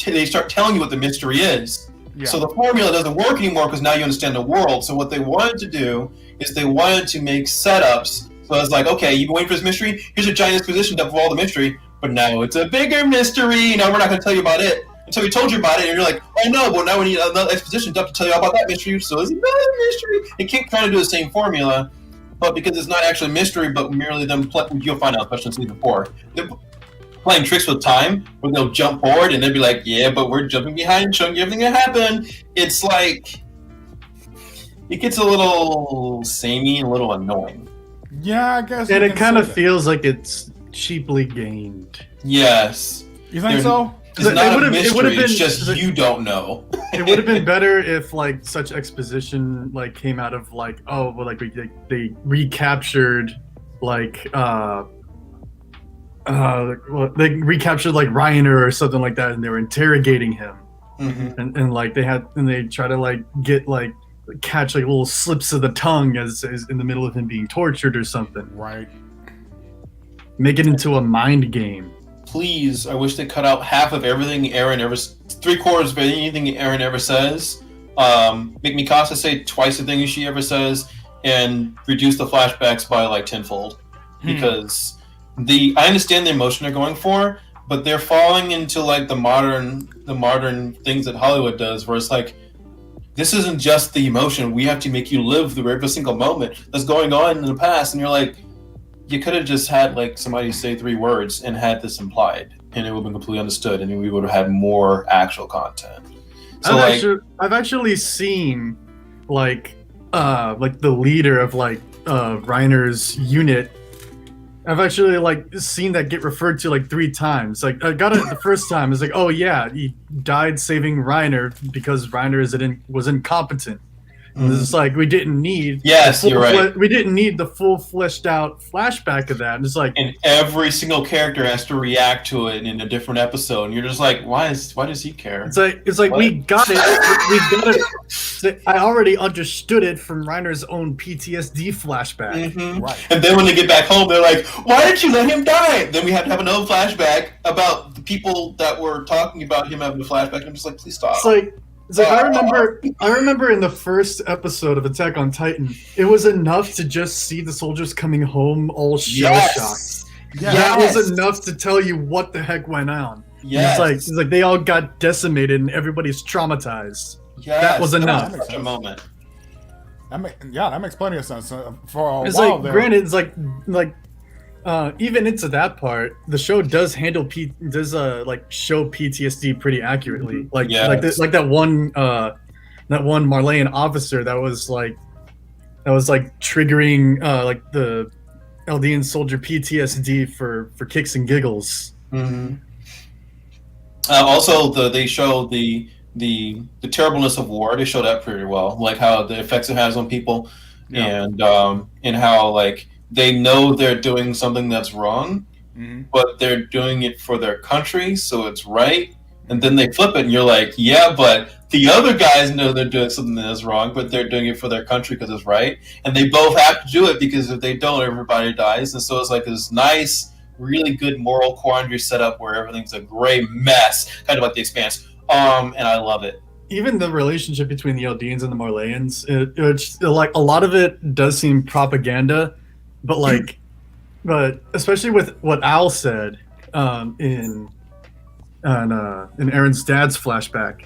S2: they start telling you what the mystery is.
S1: Yeah.
S2: So the formula doesn't work anymore because now you understand the world. So what they wanted to do is they wanted to make setups. So it's like, okay, you've been waiting for this mystery. Here's a giant exposition dump of all the mystery, but now it's a bigger mystery. Now we're not going to tell you about it until we told you about it, and you're like, oh no, well now we need another exposition dump to tell you about that mystery. So it's another mystery. They keep trying to do the same formula, but because it's not actually a mystery, but merely them, you'll find out, especially in season 4. They're playing tricks with time, where they'll jump forward and they'll be like, yeah, but we're jumping behind, showing you everything that happened. It's like, it gets a little samey and a little annoying.
S1: Yeah, I guess.
S3: And
S1: you
S3: it
S1: can
S3: kind
S1: say
S3: of
S1: that.
S3: feels like it's cheaply gained.
S2: Yes.
S1: You think so?
S2: It's
S3: It
S2: not a
S3: would've- it
S2: mystery,
S3: would've
S2: it's
S3: been-
S2: just you don't know.
S3: It would have been better if like such exposition like came out of like, oh well, like they recaptured like they recaptured like Reiner or something like that, and they were interrogating him and like they try to like get like catch like little slips of the tongue as in the middle of him being tortured or something.
S1: Right.
S3: Make it into a mind game.
S2: Please, I wish they cut out half of everything Eren ever, 3/4 of anything Eren ever says. Make Mikasa say twice the things she ever says, and reduce the flashbacks by like tenfold. Because I understand the emotion they're going for, but they're falling into like the modern things that Hollywood does, where it's like, this isn't just the emotion. We have to make you live through every single moment that's going on in the past, and you're like, you could have just had like somebody say 3 words and had this implied, and it would have been completely understood, and we would have had more actual content. So
S3: I've actually seen like the leader of like Reiner's unit. I've actually like seen that get referred to like 3 times. Like I got it the first time. It's like, oh yeah, he died saving Reiner because Reiner was incompetent. And it's like we didn't need.
S2: Yes, you're right.
S3: We didn't need the full fleshed out flashback of that. And it's like,
S2: and every single character has to react to it in a different episode, and you're just like, why does he care?
S3: It's like we got it. We got it. I already understood it from Reiner's own PTSD flashback.
S1: Right.
S2: And then when they get back home, they're like, why did you let him die? Then we have to have another flashback about the people that were talking about him having a flashback. I'm just like, please stop.
S3: It's like I remember in the first episode of Attack on Titan, it was enough to just see the soldiers coming home all shell-shocked.
S2: Yes.
S3: That was enough to tell you what the heck went on.
S2: Yes.
S3: It's like they all got decimated and everybody's traumatized.
S2: Yes.
S3: That was enough.
S2: Such a moment.
S1: That makes plenty of sense. For a
S3: It's
S1: while
S3: like,
S1: there,
S3: granted, it's like even into that part, the show does handle show PTSD pretty accurately. Like that one Marleyan officer that was triggering like the Eldian soldier PTSD for kicks and giggles.
S2: Also, they show the terribleness of war. They show that pretty well, like how the effects it has on people, and how like they know they're doing something that's wrong, but they're doing it for their country, so it's right. And then they flip it, and you're like, yeah, but the other guys know they're doing something that's wrong, but they're doing it for their country because it's right. And they both have to do it, because if they don't, everybody dies. And so it's like this nice, really good moral quandary setup where everything's a gray mess, kind of like The Expanse. And I love it.
S3: Even the relationship between the Eldians and the Marleyans, it's like a lot of it does seem propaganda. But especially with what Al said in Eren's dad's flashback,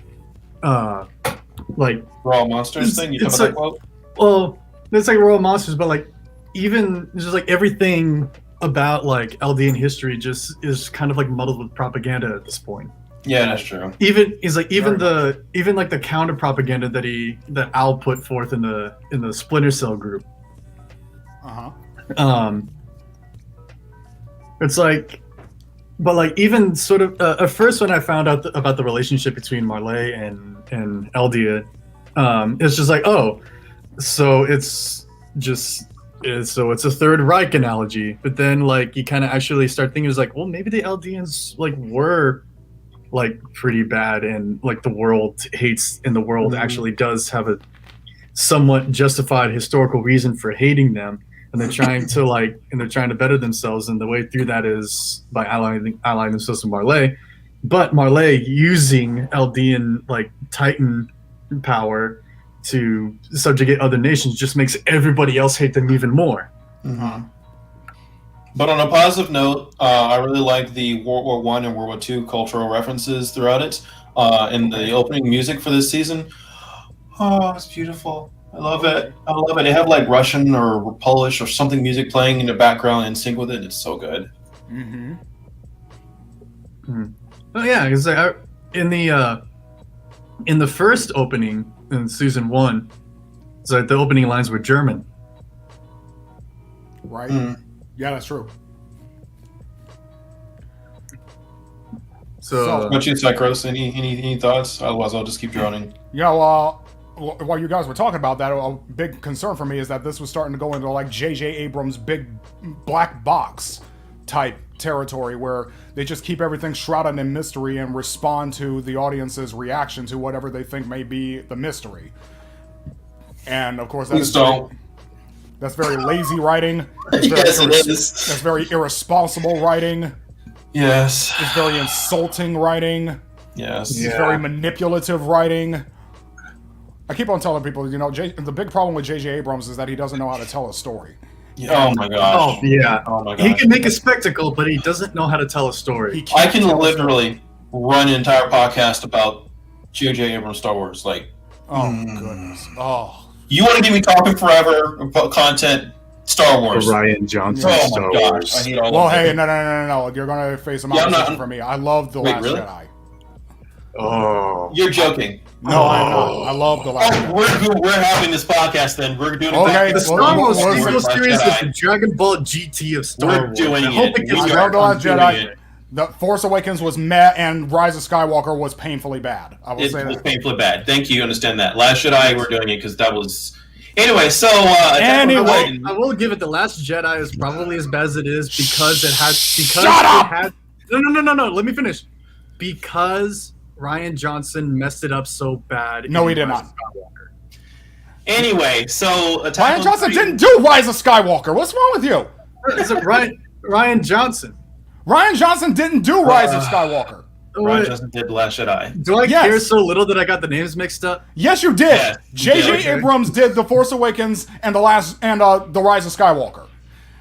S3: like
S2: Raw Monsters thing. You talking about that quote?
S3: Well, it's like Royal Monsters, but like even just like everything about like Eldian history just is kind of like muddled with propaganda at this point.
S2: Yeah, that's true.
S3: Even the counter propaganda that Al put forth in the Splinter Cell group. It's like, but like even sort of at first when I found out about the relationship between Marley and Eldia, it's just like, oh, so it's a Third Reich analogy. But then like you kind of actually start thinking, it's like, well, maybe the Eldians like were like pretty bad, and like the world hates, and the world actually does have a somewhat justified historical reason for hating them. And they're trying to better themselves, and the way through that is by allying themselves with Marley. But Marley using Eldian like Titan power to subjugate other nations just makes everybody else hate them even more.
S2: But on a positive note, I really like the World War I and World War II cultural references throughout it. In the opening music for this season, oh, it's beautiful. I love it. They have like Russian or Polish or something music playing in the background in sync with it. It's so good.
S3: Oh yeah, because in the first opening in season 1, it's like the opening lines were German.
S1: Right. Yeah, that's true.
S3: So
S2: what you, Psychros? Any thoughts? Otherwise, I'll just keep droning.
S1: Yeah, well, while you guys were talking about that, a big concern for me is that this was starting to go into like J.J. Abrams' big black box. type territory where they just keep everything shrouded in mystery and respond to the audience's reaction to whatever they think may be the mystery. And of course, that's very lazy writing.
S2: Yes, it is.
S1: That's very irresponsible writing.
S2: Yes.
S1: It's very insulting writing.
S2: Yes.
S1: It's very manipulative writing. I keep on telling people, the big problem with J.J. Abrams is that he doesn't know how to tell a story.
S2: Yeah. Oh my gosh.
S3: Oh yeah.
S2: Oh my gosh.
S3: He can make a spectacle, but he doesn't know how to tell a story.
S2: I can literally run an entire podcast about J.J. Abrams Star Wars. Like,
S1: goodness. Oh.
S2: You want to give me talking forever about content? Star Wars.
S3: Rian Johnson.
S2: Oh
S3: Star
S2: my gosh.
S3: Wars.
S2: I hate all
S1: Well,
S2: of
S1: hey,
S2: it.
S1: no. You're gonna face some opposition from me. I love The Last
S2: really?
S1: Jedi.
S3: Oh.
S2: You're joking.
S1: No, I'm not. I love The Last Jedi.
S2: We're having this podcast then. We're doing it.
S1: Okay,
S3: The Star Wars sequel series
S2: Jedi.
S3: is the Dragon Ball GT of Star
S2: We're
S3: Wars.
S2: doing
S3: I hope
S2: it.
S3: it gets
S1: I
S2: We
S1: love
S3: back
S1: The
S3: on
S1: Last
S2: doing
S1: Jedi.
S2: it.
S1: The Force Awakens was meh, and Rise of Skywalker was painfully bad. I will
S2: It
S1: say
S2: was
S1: that.
S2: painfully bad. Thank you. Understand that. Last Jedi, we're doing it because that was. Anyway, so
S1: Anyway.
S3: I will give it. The Last Jedi is probably as bad as it is because it had.
S1: Shut up!
S3: No. Let me finish. Because Rian Johnson messed it up so bad.
S1: No,
S3: in
S1: he did
S3: Rise
S1: not.
S3: of Skywalker.
S2: Anyway, so
S1: Ryan Johnson didn't do Rise of Skywalker. What's wrong with you?
S3: Is it Rian Johnson?
S1: Ryan Johnson didn't do Rise of Skywalker.
S2: Ryan
S3: Wait,
S2: Johnson did The Last Jedi.
S3: do I
S1: Yes.
S3: care so little that I got the names mixed up?
S1: Yes, you did.
S2: Yes,
S1: J.J.
S2: okay.
S1: Abrams did The Force Awakens and the Rise of Skywalker.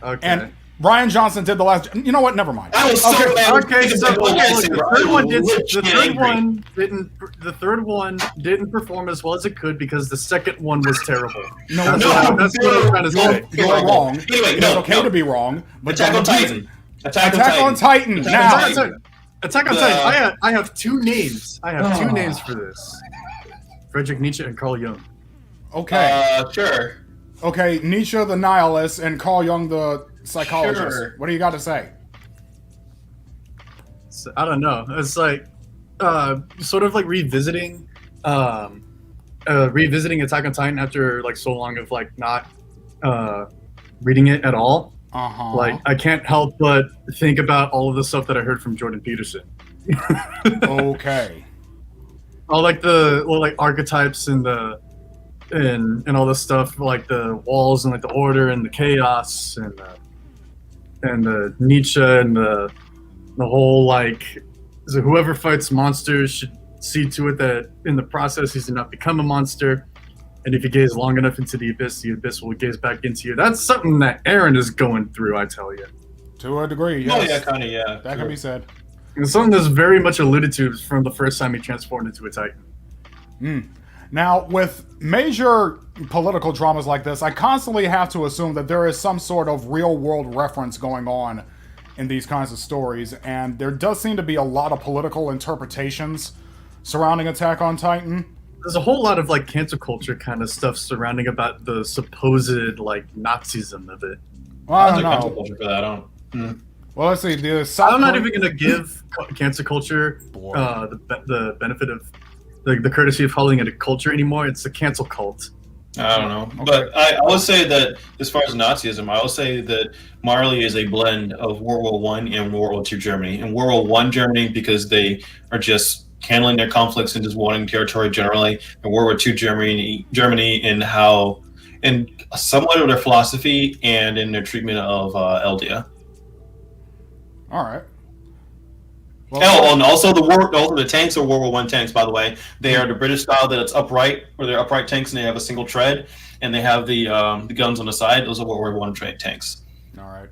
S3: Okay.
S1: And Ryan Johnson did the last. You know what? Never mind.
S2: I was so mad.
S3: Okay, so
S2: People
S3: look,
S2: guessing,
S3: the
S2: right?
S3: third one did.
S2: Legit
S3: The third
S2: angry.
S3: one didn't. The third one didn't perform as well as it could because the second one was terrible.
S1: No,
S3: That's what I'm trying to say.
S1: You're wrong.
S2: Anyway,
S1: It's okay to be wrong, but
S2: Attack on
S1: don't abuse
S2: Titan.
S1: it.
S2: Attack
S1: on Titan.
S2: Attack
S1: Now.
S2: on Titan.
S3: Attack on Titan. I have two names. I have two names for this. Friedrich Nietzsche and Carl Jung.
S1: Okay.
S2: Sure.
S1: Okay. Nietzsche the nihilist and Carl Jung the psychologist.
S2: Sure.
S1: What do you got to say?
S3: So, I don't know. It's like sort of like revisiting Attack on Titan after like so long of like not reading it at all.
S1: Uh-huh.
S3: Like I can't help but think about all of the stuff that I heard from Jordan Peterson.
S1: Okay.
S3: All like the archetypes and and all this stuff, like the walls and like the order and the chaos and the Nietzsche and the whole like, so whoever fights monsters should see to it that in the process he does not become a monster, and if you gaze long enough into the abyss will gaze back into you. That's something that Aaron is going through, I tell you.
S1: To a degree, yes.
S2: Oh yeah, kind of yeah.
S1: That can be said.
S3: It's something that's very much alluded to from the first time he transformed into a Titan.
S1: Now, with major political dramas like this, I constantly have to assume that there is some sort of real-world reference going on in these kinds of stories, and there does seem to be a lot of political interpretations surrounding Attack on Titan.
S3: There's a whole lot of like cancel culture kind of stuff surrounding about the supposed like Nazism of it.
S1: Well, I
S2: There's a
S1: don't
S2: cancel
S1: know.
S2: culture for that. I don't.
S1: Well, let's see. The South
S3: I'm not
S1: Korea-
S3: even gonna give cancel culture
S1: Boy.
S3: the benefit of the courtesy of calling it a culture anymore. It's a cancel cult.
S2: I don't know, but I will say that as far as Nazism, I will say that Marley is a blend of World War I and World War II Germany. In World War I Germany, because they are just handling their conflicts and just wanting territory generally, and World War II Germany in how, in somewhat of their philosophy and in their treatment of Eldia.
S1: All right.
S2: Oh, and also the tanks are World War I tanks, by the way. They are the British style that it's upright, where they're upright tanks and they have a single tread, and they have the guns on the side. Those are World War I tanks.
S1: All right.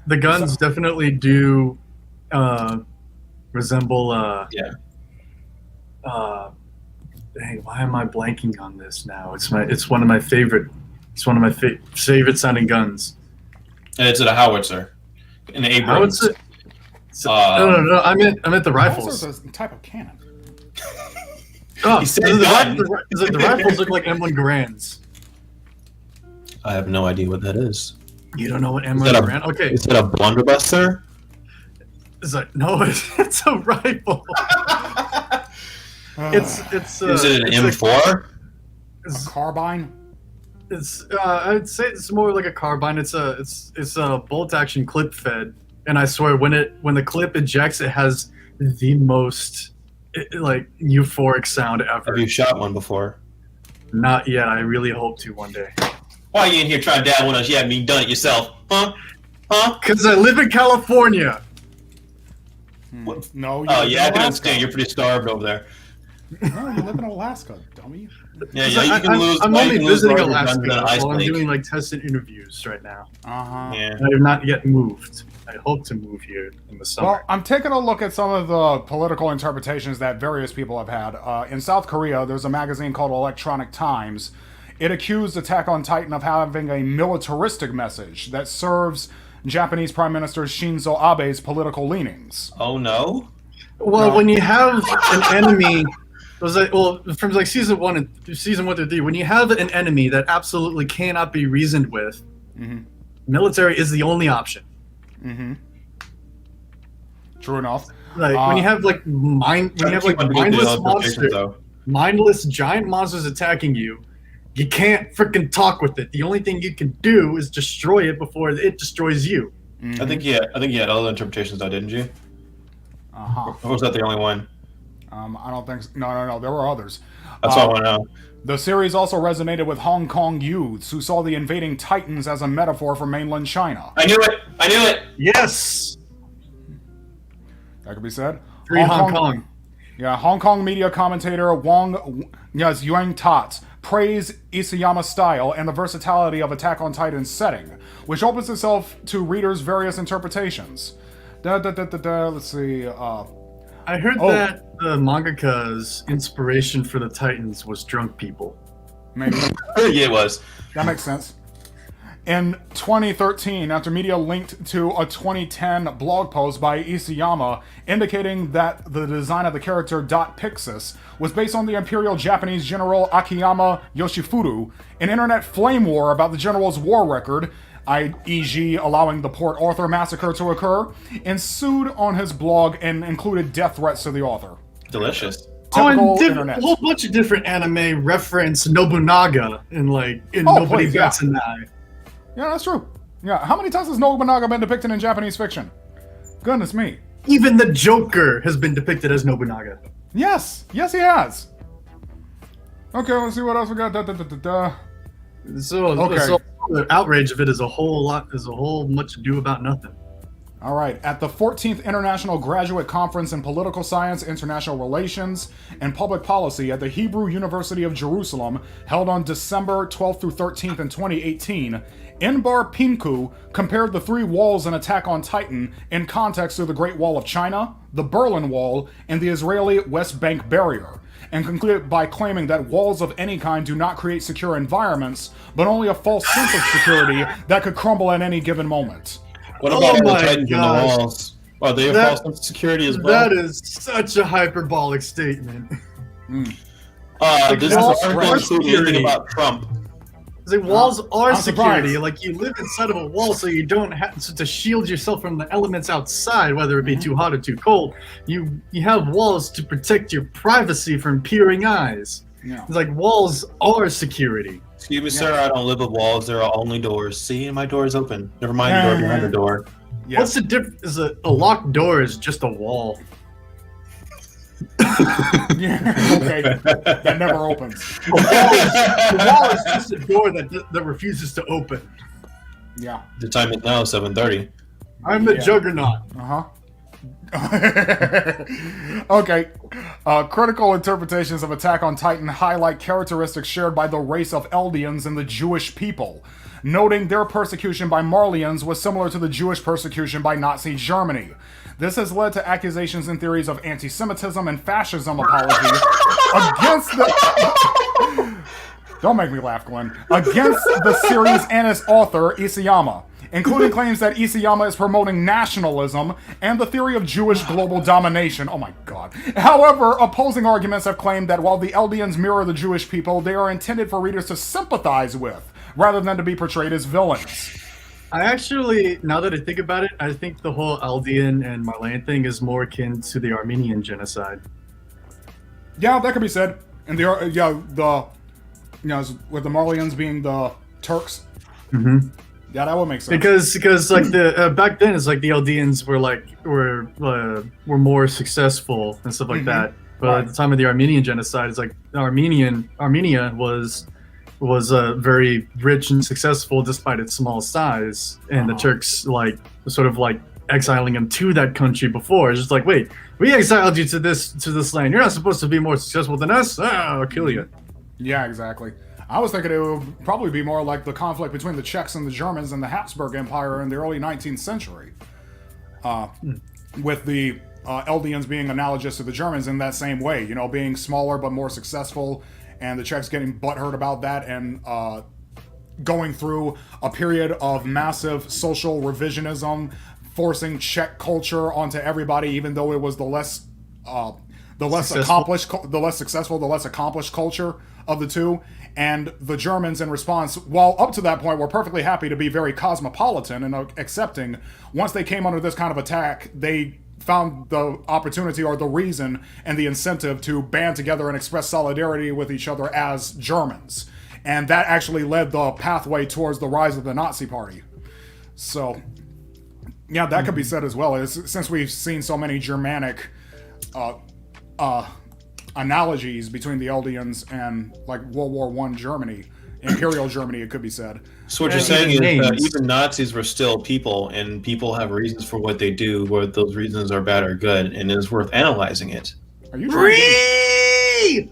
S3: The guns definitely do resemble. Dang, why am I blanking on this now? It's one of my favorite. It's one of my favorite sounding guns.
S2: And it's a howitzer, an Abrams.
S3: Howitzer? No. I meant the rifles.
S1: Howitzer is a type of cannon.
S3: Oh,
S2: He said
S3: the
S2: gun.
S3: rifles look like M1 Garands.
S2: I have no idea what that is.
S3: You don't know what M1
S2: that a-
S3: Garand? Okay,
S2: Is that a blunderbuss,
S3: it's like no, it's a rifle. It's
S2: Is it an M4?
S1: A carbine?
S3: I'd say it's more like a carbine. It's a bolt action clip fed. and I swear when the clip ejects, it has the most like euphoric sound ever.
S2: Have you shot one before?
S3: Not yet. I really hope to one day.
S2: Why are you in here trying to dab one of us? You haven't even done it yourself, huh? Huh?
S3: Because I live in California.
S1: No.
S2: Oh yeah, I can understand. You're pretty starved over there.
S1: No, you live in Alaska, dummy.
S2: Yeah, you can lose.
S3: I'm only visiting Alaska.
S2: While
S3: I'm doing like testing interviews right now.
S2: Yeah.
S3: I have not yet moved. I hope to move here in the summer.
S1: Well, I'm taking a look at some of the political interpretations that various people have had. In South Korea, there's a magazine called Electronic Times. It accused Attack on Titan of having a militaristic message that serves Japanese Prime Minister Shinzo Abe's political leanings.
S2: Oh no.
S3: Well,
S1: No.
S3: when you have an enemy, from like season 1 through 3, when you have an enemy that absolutely cannot be reasoned with, military is the only option.
S1: True enough.
S3: Like when you have like mindless giant monsters attacking you, you can't freaking talk with it. The only thing you can do is destroy it before it destroys you.
S2: I think you had other interpretations though, didn't you? Or was that the only one?
S1: I don't think so. No. There were others.
S2: That's all I want to know.
S1: The series also resonated with Hong Kong youths who saw the invading Titans as a metaphor for mainland China.
S2: I knew it!
S3: Yes!
S1: That could be said.
S3: Free Hong Kong.
S1: Yeah, Hong Kong media commentator Yuan Tat praised Isayama's style and the versatility of Attack on Titan's setting, which opens itself to readers' various interpretations. Let's see.
S3: I heard that the mangaka's inspiration for the Titans was drunk people.
S1: Maybe.
S2: Yeah, it was.
S1: That makes sense. In 2013, after media linked to a 2010 blog post by Isayama indicating that the design of the character Dot Pixis was based on the Imperial Japanese General Akiyama Yoshifuru, an internet flame war about the general's war record, e.g. allowing the Port Arthur massacre to occur, ensued on his blog and included death threats to the author.
S2: Delicious.
S1: Typical
S3: and
S1: internet.
S3: a whole bunch of different anime reference Nobunaga Nobody Bats an Eye.
S1: Yeah, that's true. Yeah, how many times has Nobunaga been depicted in Japanese fiction? Goodness me.
S3: Even the Joker has been depicted as Nobunaga.
S1: Yes, he has. Okay, let's see what else we got.
S3: So the outrage of it is a whole much ado about nothing.
S1: All right, at the 14th International Graduate Conference in Political Science, International Relations, and Public Policy at the Hebrew University of Jerusalem, held on December 12th through 13th in 2018, Inbar Pinku compared the three walls in Attack on Titan in context to the Great Wall of China, the Berlin Wall, and the Israeli West Bank Barrier, and concluded by claiming that walls of any kind do not create secure environments, but only a false sense of security that could crumble at any given moment.
S2: What about the Titans on the walls? Are they a false sense of security as well?
S3: That is such a hyperbolic statement.
S2: Does this article include anything about Trump?
S3: The walls are security.
S1: surprised.
S3: Like, you live inside of a wall, so you don't have to shield yourself from the elements outside, whether it be too hot or too cold. You have walls to protect your privacy from peering eyes.
S1: Yeah.
S3: It's like walls are security.
S2: Excuse me, sir. I don't live with walls. There are only doors. See, my door is open. Never mind the door behind the door.
S1: Yeah.
S3: What's the difference? Is a locked door is just a wall.
S1: Yeah, okay. That never opens.
S3: The wall is just a door that refuses to open.
S1: Yeah.
S2: The time is now 7:30.
S3: I'm the Juggernaut.
S1: Okay. Critical interpretations of Attack on Titan highlight characteristics shared by the race of Eldians and the Jewish people, noting their persecution by Marlians was similar to the Jewish persecution by Nazi Germany. This has led to accusations and theories of anti-Semitism and fascism apology against the... Don't make me laugh, Glenn. Against the series and its author, Isayama, including claims that Isayama is promoting nationalism and the theory of Jewish global domination. Oh my god. However, opposing arguments have claimed that while the Eldians mirror the Jewish people, they are intended for readers to sympathize with, rather than to be portrayed as villains.
S3: I actually, now that I think about it, I think the whole Aldean and Marleyan thing is more akin to the Armenian genocide.
S1: Yeah, that could be said. And with the Marlians being the Turks.
S3: Mm-hmm.
S1: Yeah, that would make sense.
S3: Because like the back then it's like the Eldians were more successful and stuff like that. But
S1: Right.
S3: at the time of the Armenian genocide, it's like Armenia was very rich and successful despite its small size, and the Turks like sort of like exiling them to that country before. It's just like, wait, we exiled you to this land. You're not supposed to be more successful than us. I'll kill you.
S1: Yeah, exactly. I was thinking it would probably be more like the conflict between the Czechs and the Germans and the Habsburg Empire in the early 19th century. With the Eldians being analogous to the Germans in that same way, you know, being smaller but more successful, and the Czechs getting butthurt about that and going through a period of massive social revisionism, forcing Czech culture onto everybody, even though it was the less successful, the less accomplished culture of the two. And the Germans, in response, while up to that point were perfectly happy to be very cosmopolitan and accepting, once they came under this kind of attack, they found the opportunity or the reason and the incentive to band together and express solidarity with each other as Germans. And that actually led the pathway towards the rise of the Nazi Party. So, yeah, that could be said as well. Since we've seen so many Germanic analogies between the Eldians and like World War I Germany, Imperial Germany, it could be said.
S2: So what you're saying is that even Nazis were still people, and people have reasons for what they do, whether those reasons are bad or good, and it is worth analyzing it.
S1: Are you trying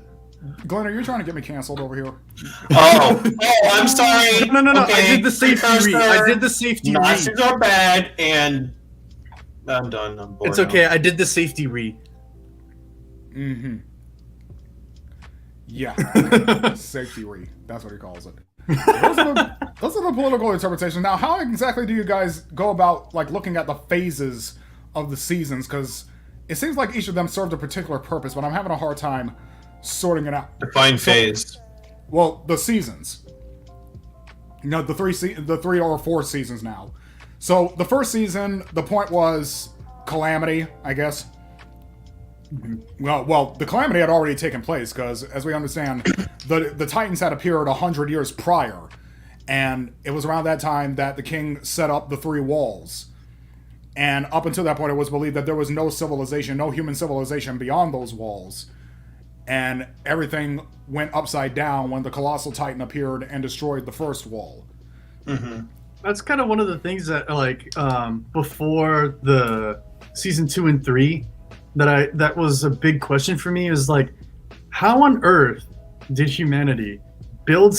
S1: Glenn, are you trying to get me canceled over here?
S2: Oh, I'm sorry.
S3: No.
S2: Okay.
S3: I did the safety read.
S2: Nazis are bad, and I'm done. I'm bored.
S3: It's okay. I did the safety read.
S1: Mm-hmm. Yeah. Safety re. That's what he calls it. Those are the political interpretations. Now, how exactly do you guys go about like looking at the phases of the seasons? Because it seems like each of them served a particular purpose, but I'm having a hard time sorting it out.
S2: Define phase.
S1: Well, the seasons. You know, the three or four seasons now. So the first season, the point was calamity, I guess. Well, the calamity had already taken place because, as we understand, the Titans had appeared 100 years prior, and it was around that time that the king set up the three walls. And up until that point, it was believed that there was no civilization, no human civilization beyond those walls, and everything went upside down when the colossal Titan appeared and destroyed the first wall.
S2: Mm-hmm.
S3: That's kind of one of the things that, like, before the season 2 and 3. That was a big question for me, is like, how on earth did humanity build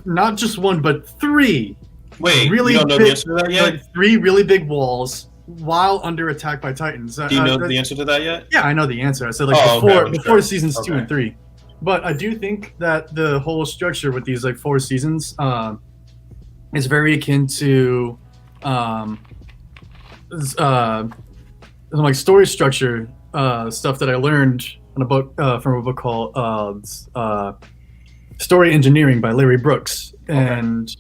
S3: not just one but three
S2: really you don't know the answer to that yet?
S3: Like, 3 really big walls while under attack by Titans?
S2: Do you know the answer to that yet?
S3: Yeah, I know the answer. I said before seasons 2 and 3. But I do think that the whole structure with these like 4 seasons is very akin to like story structure stuff that I learned in a book from a book called Story Engineering by Larry Brooks. And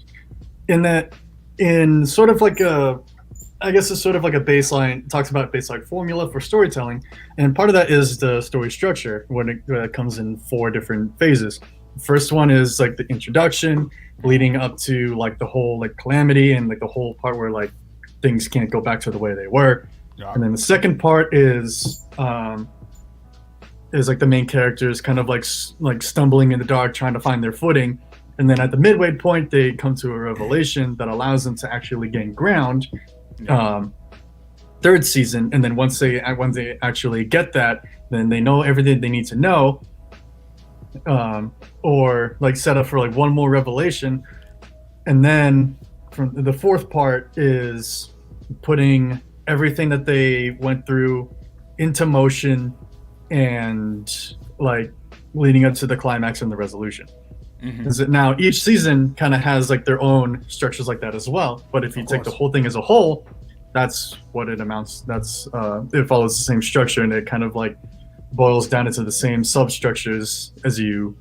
S3: in sort of like I guess it's sort of like a baseline, talks about baseline formula for storytelling, and part of that is the story structure when it comes in 4 different phases. The first one is like the introduction, leading up to like the whole like calamity and like the whole part where like things can't go back to the way they were. Yeah. And then the second part is like the main characters kind of like stumbling in the dark, trying to find their footing. And then at the midway point, they come to a revelation that allows them to actually gain ground. Yeah. Third season, and then once they actually get that, then they know everything they need to know, or like set up for like one more revelation. And then from the fourth part is putting everything that they went through into motion and like leading up to the climax and the resolution. Mm-hmm. Is that now each season kind of has like their own structures like that as well, but if you take the whole thing as a whole, that's what it amounts. That's it follows the same structure, and it kind of like boils down into the same substructures as you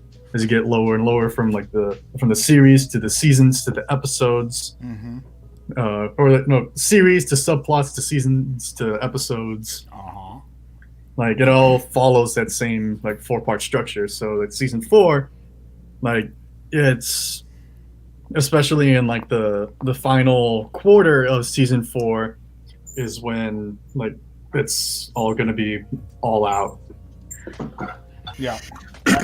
S3: get lower and lower from the series to the seasons to the episodes. Mm-hmm. Series to subplots to seasons to episodes. Uh-huh. Like it all follows that same like 4-part structure. So like season 4, like it's especially in like the final quarter of season 4 is when like it's all going to be all out.
S1: Yeah.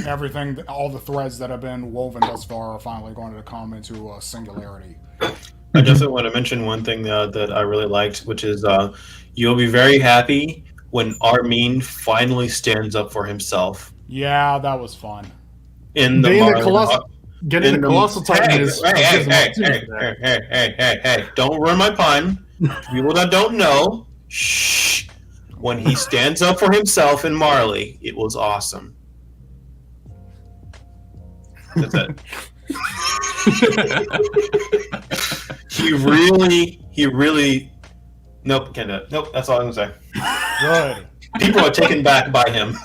S1: Everything, all the threads that have been woven thus far are finally going to come into a singularity.
S2: I definitely want to mention one thing that I really liked, which is you'll be very happy when Armin finally stands up for himself.
S1: Yeah, that was fun.
S3: Getting the Colossal Titan is...
S2: Hey, don't ruin my pun. People that don't know, shh. When he stands up for himself in Marley, it was awesome. That's it. He really. Nope, can't do it. Nope, that's all I'm gonna say.
S1: Good.
S2: People are taken back by him.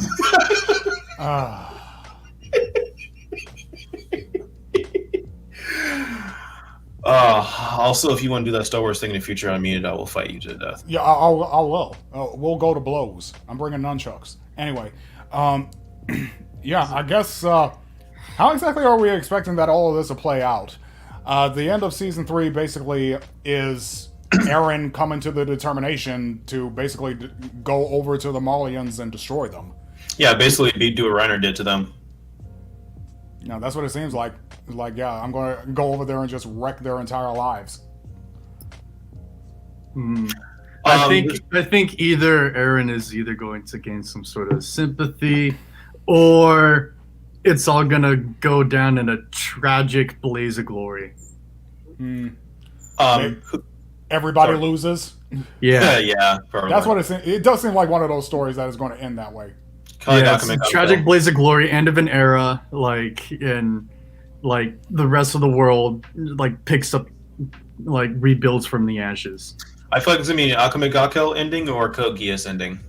S2: Also, if you want to do that Star Wars thing in the future, I mean it, I will fight you to death.
S1: Yeah, I will. We'll go to blows. I'm bringing nunchucks. Anyway, yeah, I guess. How exactly are we expecting that all of this to play out? The end of season 3 basically is Eren coming to the determination to basically go over to the Malians and destroy them.
S2: Yeah, basically do what Reiner did to them.
S1: You know, that's what it seems like. Like, yeah, I'm going to go over there and just wreck their entire lives.
S3: I think either Eren is either going to gain some sort of sympathy, or it's all gonna go down in a tragic blaze of glory.
S1: Everybody loses.
S3: Yeah,
S2: yeah. Probably.
S1: That's what it does seem like one of those stories that is going to end that way.
S3: Tragic blaze of glory, end of an era, like in like the rest of the world, like picks up, like rebuilds from the ashes.
S2: I feel like it's gonna be an Akame ga Kill ending or Code Geass ending.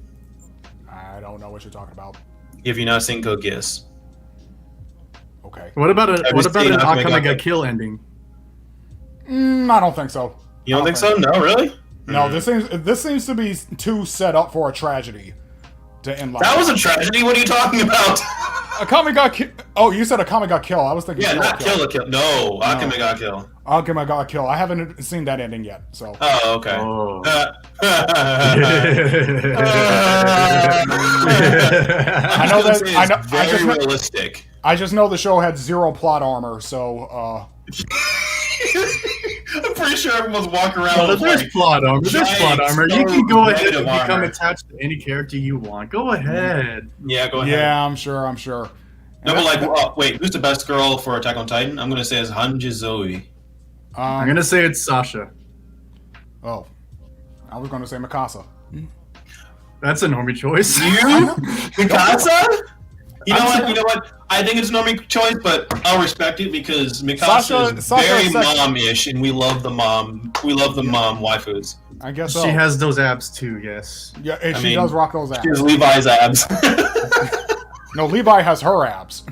S1: I don't know what you're talking about.
S2: If you're not seen Code Geass.
S1: Okay.
S3: What about an Akame ga Kill ending?
S1: I don't think so.
S2: You don't think so? No, really?
S1: No, this seems to be too set up for a tragedy to end like
S2: that. Was a tragedy? What are you talking about?
S1: Akame ga Kill. Oh, you said Akame ga Kill. I was thinking.
S2: Yeah, not Kill. No, Akame ga Kill.
S1: Akame ga Kill. I haven't seen that ending yet, so.
S2: Oh, okay.
S3: Oh.
S1: I know that. I know.
S2: Very realistic.
S1: I just know the show had 0 plot armor, so.
S2: I'm pretty sure everyone's walking around.
S3: Well,
S2: with
S3: there's plot armor. There's plot armor. You can go ahead and become attached to any character you want. Go ahead.
S2: Yeah, go ahead.
S1: Yeah, I'm sure.
S2: No, but like, wait, who's the best girl for Attack on Titan? I'm gonna say it's Hanji Zoe.
S3: I'm gonna say it's Sasha.
S1: Oh, I was gonna say Mikasa.
S3: That's a normie choice.
S2: You, Mikasa? You know what? I think it's a normie choice, but I'll respect it because Mikasa is very mom-ish, and we love the mom. We love the mom waifus.
S1: I guess so.
S3: She has those abs too. Yes.
S1: Yeah, and she does rock those abs.
S2: She has Levi's abs.
S1: No, Levi has her abs.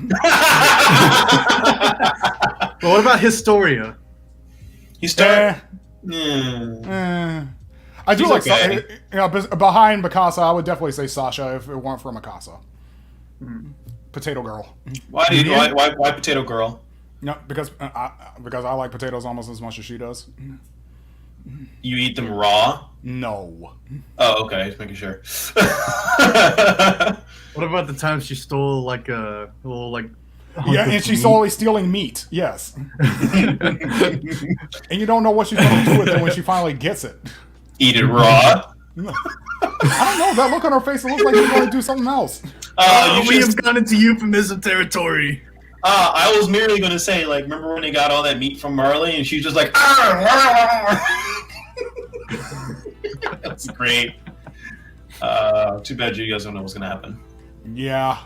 S3: Well, what about Historia?
S2: Historia.
S1: I do like behind Mikasa. I would definitely say Sasha if it weren't for Mikasa. Potato Girl.
S2: Why Potato Girl?
S1: No, because I like potatoes almost as much as she does.
S2: You eat them raw?
S1: No.
S2: Oh, okay. Just making sure.
S3: What about the time she stole like a little like?
S1: Yeah, and she's always stealing meat. Yes. And you don't know what she's going to do with it when she finally gets it.
S2: Eat it raw.
S1: I don't know. That look on her face, it looks like she's going to do something else.
S3: We have gone into euphemism territory.
S2: I was merely going to say, like, remember when they got all that meat from Marley and she's just like, that's great. Too bad you guys don't know what's going to happen.
S1: Yeah.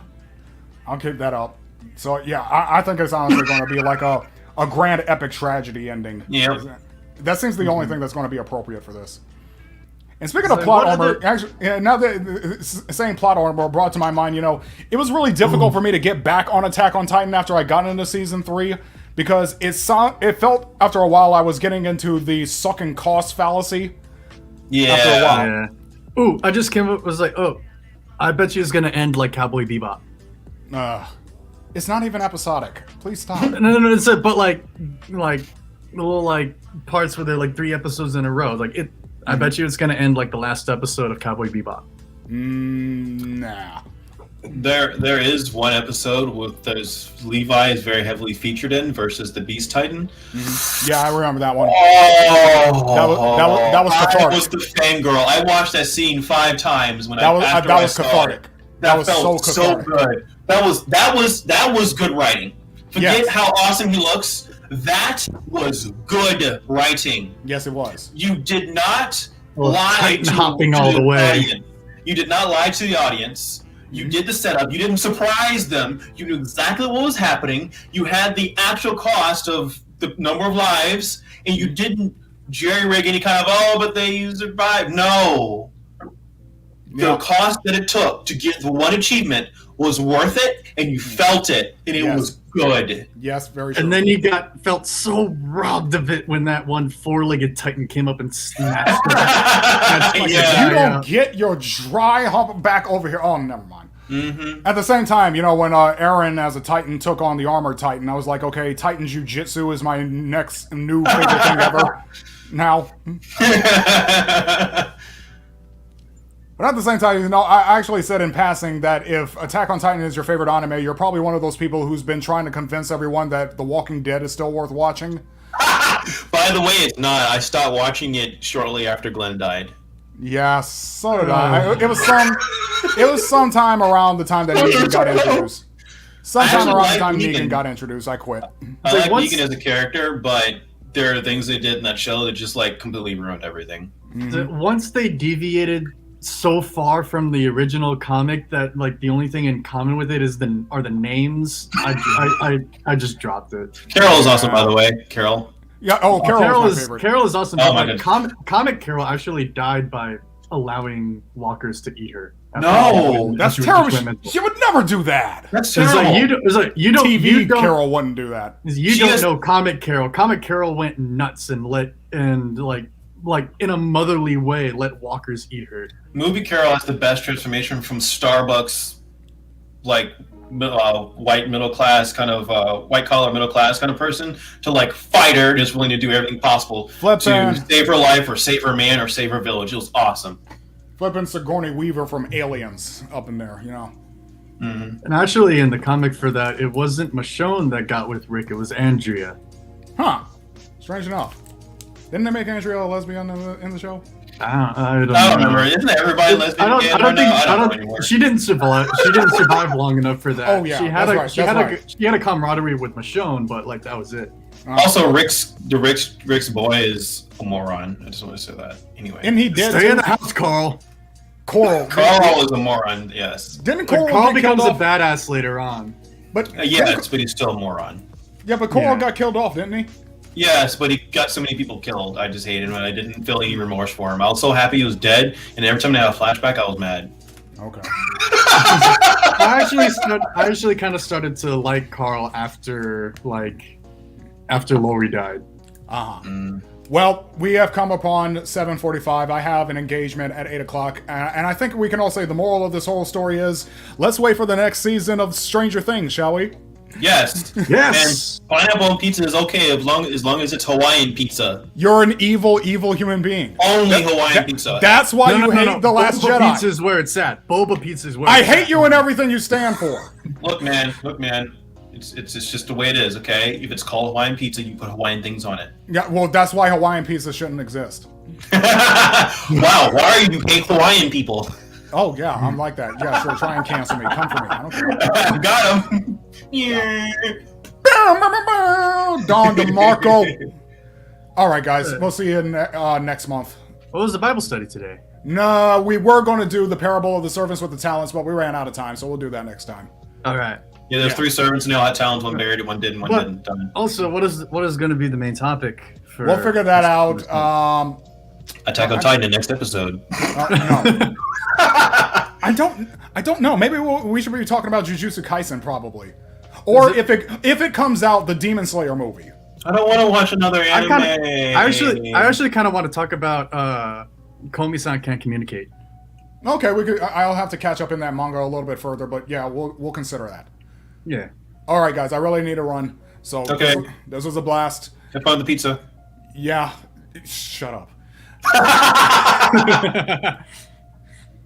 S1: I'll keep that up. So, yeah, I think it's honestly going to be like a grand epic tragedy ending.
S2: Yeah.
S1: That seems the only thing that's going to be appropriate for this. And speaking of plot armor, actually, now that saying plot armor brought to my mind, you know, it was really difficult for me to get back on Attack on Titan after I got into season 3 because it felt after a while I was getting into the sucking cost fallacy.
S2: Yeah.
S1: After a while.
S3: Yeah. Ooh, I just came up was like, oh, I bet you it's gonna end like Cowboy Bebop.
S1: It's not even episodic. Please stop.
S3: No, it's but like little like parts where they're like 3 episodes in a row. Like it, I bet you it's gonna end like the last episode of Cowboy Bebop.
S1: Nah.
S2: There is one episode with those Levi is very heavily featured in versus the Beast Titan.
S1: Yeah, I remember that one.
S2: Oh,
S1: that was cathartic.
S2: I was the fangirl. I watched that scene 5 times when
S1: that was
S2: cathartic.
S1: That was
S2: felt
S1: so cathartic.
S2: good. That was good writing. Forget
S1: Yes.
S2: how awesome he looks. That was good writing.
S1: Yes, it was.
S2: You did not
S3: Well,
S2: lie
S3: Titan
S2: to
S3: hopping all the way.
S2: audience. You did not lie to the audience. You did the setup. You didn't surprise them. You knew exactly what was happening. You had the actual cost of the number of lives, and you didn't jerry-rig any kind of, but they survived. No. The cost that it took to get the one achievement was worth it, and you felt it, and it was good.
S1: Yes, very true.
S3: And then you felt so robbed of it when that one 4-legged Titan came up and snatched it.
S1: You don't get your dry hump back over here. Oh, never mind.
S2: Mm-hmm.
S1: At the same time, you know, when Aaron as a Titan took on the Armored Titan, I was like, okay, Titan Jiu-Jitsu is my next new favorite thing ever. Now. But at the same time, you know, I actually said in passing that if Attack on Titan is your favorite anime, you're probably one of those people who's been trying to convince everyone that The Walking Dead is still worth watching.
S2: By the way, it's not. I stopped watching it shortly after Glenn died.
S1: Yeah, so did I. It was sometime around the time that Negan got introduced. Sometime around the time Negan got introduced, I quit.
S2: I like Negan as a character, but there are things they did in that show that just like completely ruined everything.
S3: Once they deviated so far from the original comic that like the only thing in common with it is the names, I just dropped it.
S2: Carol is awesome, by the way. Carol.
S1: Yeah. Oh, Carol is my favorite.
S3: Carol is awesome.
S2: Oh,
S3: but comic Carol actually died by allowing walkers to eat her.
S2: No,
S1: that's terrible. She would never do that.
S2: That's terrible.
S3: You don't.
S1: TV Carol wouldn't do that.
S3: You don't know comic Carol. Comic Carol went nuts and like in a motherly way let walkers eat her.
S2: Movie Carol has the best transformation from Starbucks, like white middle class kind of white collar middle class kind of person to like fighter, just willing to do everything possible to save her life or save her man or save her village. It was awesome.
S1: Flipping Sigourney Weaver from Aliens up in there, you know.
S2: Mm-hmm.
S3: And actually, in the comic for that, it wasn't Michonne that got with Rick; it was Andrea.
S1: Huh? Strange enough. Didn't they make Andrea a lesbian in the show?
S3: I don't
S2: remember. Isn't everybody lesbian?
S3: I don't think she didn't survive. She didn't survive long enough for that.
S1: Oh yeah,
S3: she had a camaraderie with Michonne, but like that was it.
S2: Also, Rick's boy is a moron. I just want to say that anyway.
S1: And he did
S3: stay in the house, Carl.
S1: Coral
S2: is a moron. Yes.
S1: Didn't
S3: Carl becomes a badass later on?
S1: But
S2: but he's still a moron.
S1: Yeah, but Coral got killed off, didn't he?
S2: Yes, but he got so many people killed. I just hated him, and I didn't feel any remorse for him. I was so happy he was dead, and every time I had a flashback, I was mad.
S1: Okay.
S3: I actually kind of started to like Carl after Lori died.
S1: Well, we have come upon 7:45. I have an engagement at 8 o'clock, and I think we can all say the moral of this whole story is: let's wait for the next season of Stranger Things, shall we?
S2: Yes.
S3: Yes.
S2: And pineapple on pizza is okay as long as it's Hawaiian pizza.
S1: You're an evil human being.
S2: Only Hawaiian pizza.
S1: That's why you hate The Last Jedi.
S3: Boba pizza is where it's at. Boba pizza is where
S1: I hate you and everything you stand for.
S2: Look, man. It's just the way it is, okay? If it's called Hawaiian pizza, you put Hawaiian things on it.
S1: Yeah, well, that's why Hawaiian pizza shouldn't exist.
S2: Wow, why are you hate Hawaiian people?
S1: Oh, yeah, I'm like that. Yeah, sure, try and cancel me. Come for me. I don't care.
S2: Got him. Yeah.
S1: Don DeMarco. All right, guys. We'll see you next month.
S3: What was the Bible study today?
S1: No, we were going to do the parable of the servants with the talents, but we ran out of time, so we'll do that next time.
S3: All right.
S2: Yeah, there's 3 servants and they all had talents. One buried it, one didn't, one didn't. Done.
S3: Also, what is going to be the main topic?
S1: We'll figure that out.
S2: Attack on Titan, the next episode.
S1: No. I don't know. Maybe we should be talking about Jujutsu Kaisen, probably. Or if it comes out, the Demon Slayer movie.
S2: I don't want to watch another anime.
S3: I actually kind of want to talk about Komi-san Can't Communicate.
S1: Okay, I'll have to catch up in that manga a little bit further, but yeah, we'll consider that.
S3: Yeah.
S1: All right, guys, I really need to run. So
S2: okay.
S1: this was a blast.
S2: Have fun with the pizza.
S1: Yeah. Shut up.